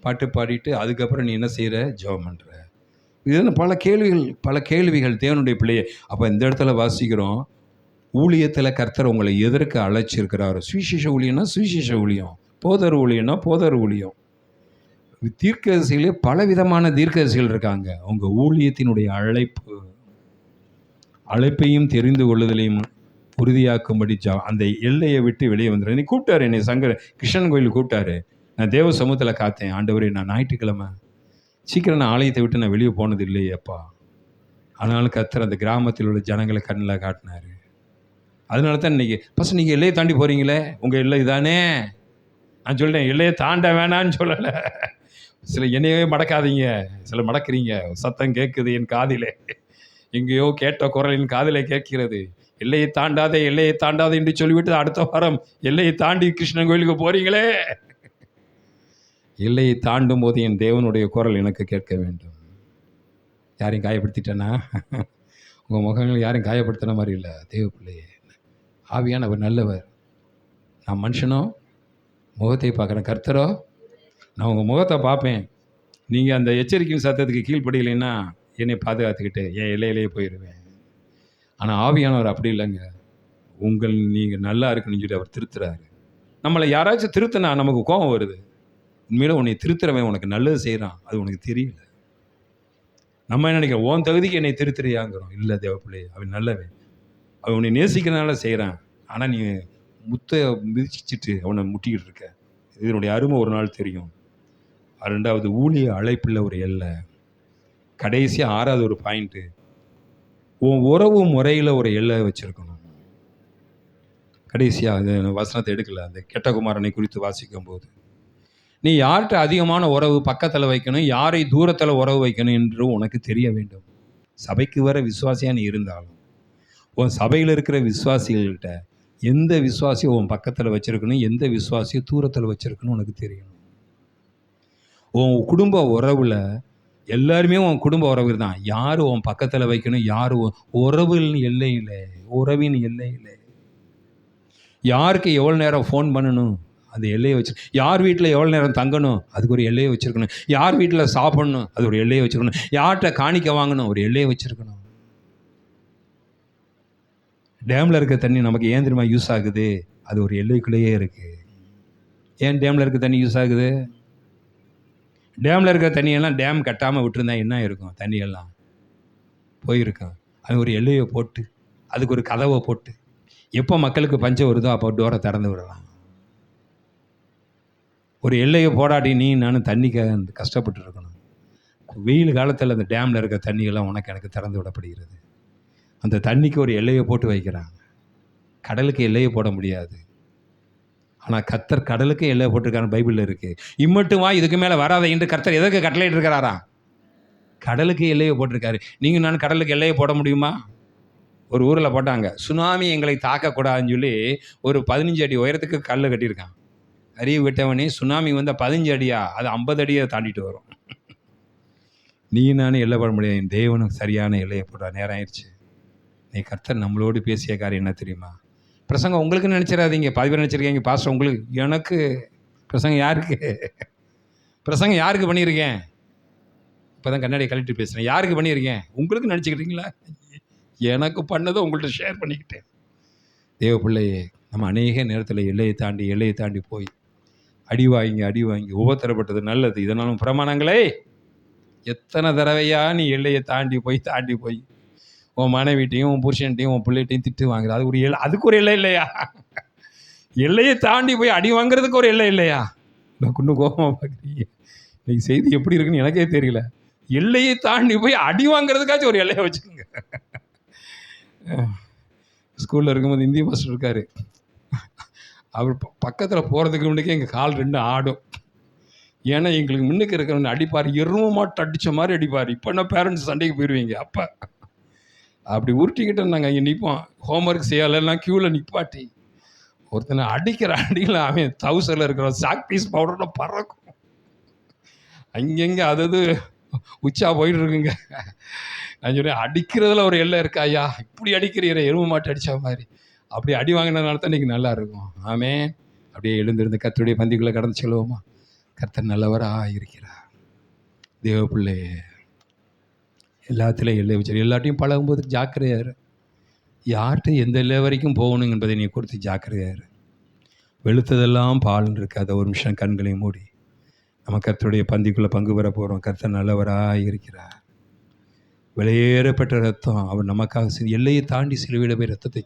பாட்டு பாடிட்டு அதுக்கப்புறம் நீ என்ன செய்கிற? ஜெபம் பண்ணுற. இது பல கேள்விகள் தேவனுடைய பிள்ளையே. அப்போ இந்த இடத்துல வாசிக்கிறோம், ஊழியத்தில் கர்த்தர் உங்களை எதற்கு அழைச்சிருக்கிறாரு? சுவிசேஷ ஊழியம்னா சுவிசேஷ ஊழியம், போதர் ஊழியம்னா போதர் ஊழியம். தீர்க்கதரிசிகளே பலவிதமான தீர்க்கதரிசிகள் இருக்காங்க. உங்கள் ஊழியத்தினுடைய அழைப்பையும் தெரிந்து கொள்ளுதலையும் உறுதியாக்கும்படி அந்த எல்லையை விட்டு வெளியே வந்துடுறேன். நீ கூப்பிட்டாரு என்னை கிருஷ்ணன் கோயிலுக்கு கூப்பிட்டாரு. நான் தேவ சமூகத்தில் காத்தேன். ஆண்டவரே, நான் ஞாயிற்றுக்கிழமை சீக்கிரம் நான் ஆலயத்தை விட்டு நான் வெளியே போனது இல்லையேப்பா. ஆனாலும் கர்த்தர் அந்த கிராமத்தில் உள்ள ஜனங்களை கண்ணில் காட்டினார். அதனால தான் இன்றைக்கி ஃபஸ்ட் நீங்கள் எல்லையை தாண்டி போகிறீங்களே, உங்கள் எல்லை தானே. நான் சொல்லிட்டேன், எல்லையை தாண்ட வேணான்னு சொல்லலை. சில என்னையவே மடக்காதீங்க, சில மடக்கிறீங்க. சத்தம் கேட்குது என் காதிலே, எங்கேயோ கேட்ட குரல் என் காதிலே கேட்கிறது. எல்லையை தாண்டாதே என்று சொல்லிவிட்டு அடுத்த வாரம் எல்லையை தாண்டி கிருஷ்ணன் கோயிலுக்கு போகிறீங்களே. எல்லையை தாண்டும் போது என் தேவனுடைய குரல் எனக்கு கேட்க வேண்டும். யாரையும் காயப்படுத்திட்டேன்னா? உங்கள் முகங்கள் யாரையும் காயப்படுத்தின மாதிரி இல்லை. தேவ பிள்ளையே, ஆவியானவர் நல்லவர். நான் மனுஷனோ முகத்தை பார்க்குறேன், கர்த்தரோ நான் உங்கள் முகத்தை பார்ப்பேன். நீங்கள் அந்த எச்சரிக்கையின் சத்தத்துக்கு கீழ்ப்படியலைன்னா என்னை பாதுகாத்துக்கிட்டு என் எல்லையிலேயே போயிடுவேன். ஆனால் ஆவியானவர் அப்படி இல்லைங்க. நீங்கள் நல்லா இருக்குன்னு சொல்லி அவர் திருத்துறாரு. நம்மளை யாராச்சும் திருத்தினா நமக்கு கோபம் வருது. உண்மையில உன்னை திருத்துறவன் உனக்கு நல்லது செய்கிறான், அது உனக்கு தெரியல. நம்ம என்ன நினைக்கிறோம், உன் தகுதிக்கு என்னை திருத்துறியாங்கிறோம். இல்லை தேவப்பிள்ளை, அவன் நல்லவன், அவன் உன்னை நேசிக்கிறனால செய்கிறான். ஆனால் நீ முத்தை மிதிச்சிட்டு அவனை முட்டிக்கிட்டு இருக்க. இதனுடைய அருமை ஒரு நாள் தெரியும். 2வது ஊழிய அழைப்பில் ஒரு எல்லை. கடைசியாக 6வது ஒரு பாயிண்ட்டு, உன் உறவு முறையில் ஒரு எல்லை வச்சுருக்கணும். கடைசியாக அந்த வசனத்தை எடுக்கல, அந்த கெட்ட குமாரனை குறித்து வாசிக்கும் போது நீ யார்கிட்ட அதிகமான உறவு பக்கத்தில் வைக்கணும், யாரை தூரத்தில் உறவு வைக்கணும் என்று உனக்கு தெரிய வேண்டும். சபைக்கு வர விசுவாசியாக நீ இருந்தாலும் உன் சபையில் இருக்கிற விசுவாசிகள்கிட்ட எந்த விசுவாசியை உன் பக்கத்தில் வச்சுருக்கணும், எந்த விசுவாசியை தூரத்தில் வச்சுருக்கணும் உனக்கு தெரியணும். உன் குடும்ப உறவில் எல்லாருமே உன் குடும்ப உறவு தான். யார் உன் பக்கத்தில் வைக்கணும், யார் உறவின் எல்லை இல்லை, உறவின் எல்லை இல்லை. யாருக்கு எவ்வளோ நேரம் ஃபோன் பண்ணணும், அந்த எல்லையை வச்சு. யார் வீட்டில் எவ்வளோ நேரம் தங்கணும், அதுக்கு ஒரு எல்லையை வச்சுருக்கணும். யார் வீட்டில் சாப்பிடணும், அது ஒரு எல்லையை வச்சுருக்கணும். யார்கிட்ட காணிக்க வாங்கணும், ஒரு எல்லையை வச்சுருக்கணும். டேமில் இருக்க தண்ணி நமக்கு ஏன் தெரியுமா யூஸ் ஆகுது? அது ஒரு எல்லைக்குள்ளேயே இருக்குது. ஏன் டேமில் இருக்க தண்ணி யூஸ் ஆகுது? டேமில் இருக்கிற தண்ணியெல்லாம் டேம் கட்டாமல் விட்டுருந்தா என்ன இருக்கும்? தண்ணியெல்லாம் போயிருக்கும். அது ஒரு எல்லையை போட்டு, அதுக்கு ஒரு கதவை போட்டு, எப்போ மக்களுக்கு பஞ்சம் வருதோ அப்போ டோரை திறந்து விடலாம். ஒரு எல்லையை போடாட்டி நீ நானும் தண்ணிக்கு கஷ்டப்பட்டு இருக்கணும். வெயில் காலத்தில் அந்த டேமில் இருக்க தண்ணியெல்லாம் உனக்கு எனக்கு திறந்து விடப்படுகிறது. அந்த தண்ணிக்கு ஒரு எல்லையை போட்டு வைக்கிறாங்க. கடலுக்கு எல்லையை போட முடியாது. ஆனால் கர்த்தர் கடலுக்கு எல்லையை போட்டிருக்காரு, பைபிளில் இருக்குது. இம்மட்டும் வா, இதுக்கு மேலே வராத என்று கர்த்தர் எதற்கு கட்டளையிட்டு இருக்கிறாரா? கடலுக்கு எல்லையை போட்டிருக்காரு. நீங்கள் நான் கடலுக்கு எல்லையை போட முடியுமா? ஒரு ஊரில் போட்டாங்க, சுனாமி எங்களை தாக்கக்கூடாதுன்னு சொல்லி ஒரு 15 அடி உயரத்துக்கு கல் கட்டியிருக்கான். அறிவு விட்டவனே, சுனாமி வந்தால் 15 அடியா, அது 50 அடியை தாண்டிட்டு வரும். நீ நானும் எல்லை போட முடியாது. என் தேவனும் சரியான எல்லையை போடுற நேரம் ஆயிடுச்சு. நீ கர்த்தர் நம்மளோடு பேசிய காரியம் என்ன தெரியுமா? பிரசங்கம் உங்களுக்கு நினச்சிடாதீங்க. பாதி பேர் நினச்சிருக்கீங்க பாஸ்டர் உங்களுக்கு. எனக்கு பிரசங்கம் யாருக்கு? பிரசங்கம் யாருக்கு பண்ணியிருக்கேன்? இப்போ தான் கண்ணாடியை கழட்டி பேசுகிறேன். யாருக்கு பண்ணியிருக்கேன்? உங்களுக்கு நினச்சிக்கிட்டீங்களா? எனக்கு பண்ணதை உங்கள்கிட்ட ஷேர் பண்ணிக்கிட்டேன். தேவ பிள்ளையே, நம்ம அநேக நேரத்தில் எல்லையை தாண்டி போய் அடி வாங்கி உபத்திரப்பட்டது நல்லது. இதனாலும் பிரமாணங்களே, எத்தனை தடவையா நீ எல்லையை தாண்டி போய் உன் மனைவிட்டையும் உன் புருஷன்ட்டையும் உன் பிள்ளைகிட்டையும் திட்டு வாங்குற. அது ஒரு அதுக்கு ஒரு எல்லை இல்லையா? எல்லையை தாண்டி போய் அடி வாங்குறதுக்கு ஒரு எல்லை இல்லையா? நான் இன்னும் கோபமாக பார்க்குறீங்க. இன்னைக்கு செய்தி எப்படி இருக்குன்னு எனக்கே தெரியல. எல்லையை தாண்டி போய் அடி வாங்குறதுக்காச்சும் ஒரு எல்லையை வச்சுக்கோங்க. ஸ்கூலில் இருக்கும்போது இந்திய மாஸ்டர் இருக்கார். அவர் பக்கத்தில் போகிறதுக்கு முன்னாடியே எங்கள் கால் 2 ஆடும். ஏன்னா எங்களுக்கு முன்னுக்கு இருக்கிறவங்க அடிப்பார், எரும மாட்டு அடித்த மாதிரி அடிப்பார். இப்போ நான் பேரண்ட்ஸ் சண்டைக்கு போயிடுவீங்க. அப்போ அப்படி உருட்டிக்கிட்டு நாங்கள் அங்கே நிற்போம். ஹோம்ஒர்க் செய்யலாம் க்யூவில் நிற்பாட்டி ஒருத்தனை அடிக்கிற அடியில் அவன் தவுசரில் இருக்கிற சாக் பீஸ் பவுடரில் பறக்கும். அங்கங்கே அது உச்சா போயிட்டு இருக்குங்க. நான் சொல்கிறேன், அடிக்கிறதுல ஒரு எல்லை இருக்கா ஐயா? இப்படி அடிக்கிறீர எரும மாட்டு அடித்த மாதிரி. அப்படி அடி வாங்கினதுனால தான் இன்றைக்கி நல்லா இருக்கும். ஆமே. அப்படியே எழுந்திருந்து கர்த்தருடைய பந்திக்குள்ளே கடந்து செல்வோமா? கர்த்தர் நல்லவராக இருக்கிறார். தேவ பிள்ளை, எல்லாத்துலேயும் எல்லை வச்சு எல்லாத்தையும் பழகும்போது ஜாக்கிரதையாரு. யார்கிட்ட எந்த எல்லை வரைக்கும் போகணும் என்பதை நீ குறித்து ஜாக்கிரதையாரு. வெளுத்ததெல்லாம் பால்னு இருக்காத ஒரு நிமிஷம் கண்களை மூடி நம்ம கர்த்தருடைய பந்திக்குள்ளே பங்கு பெற போகிறோம். கர்த்தர் நல்லவராக இருக்கிறார். வெளியேறப்பட்ட ரத்தம் அவர் நமக்காக எல்லையை தாண்டி சிலுவையில் போய் ரத்தத்தை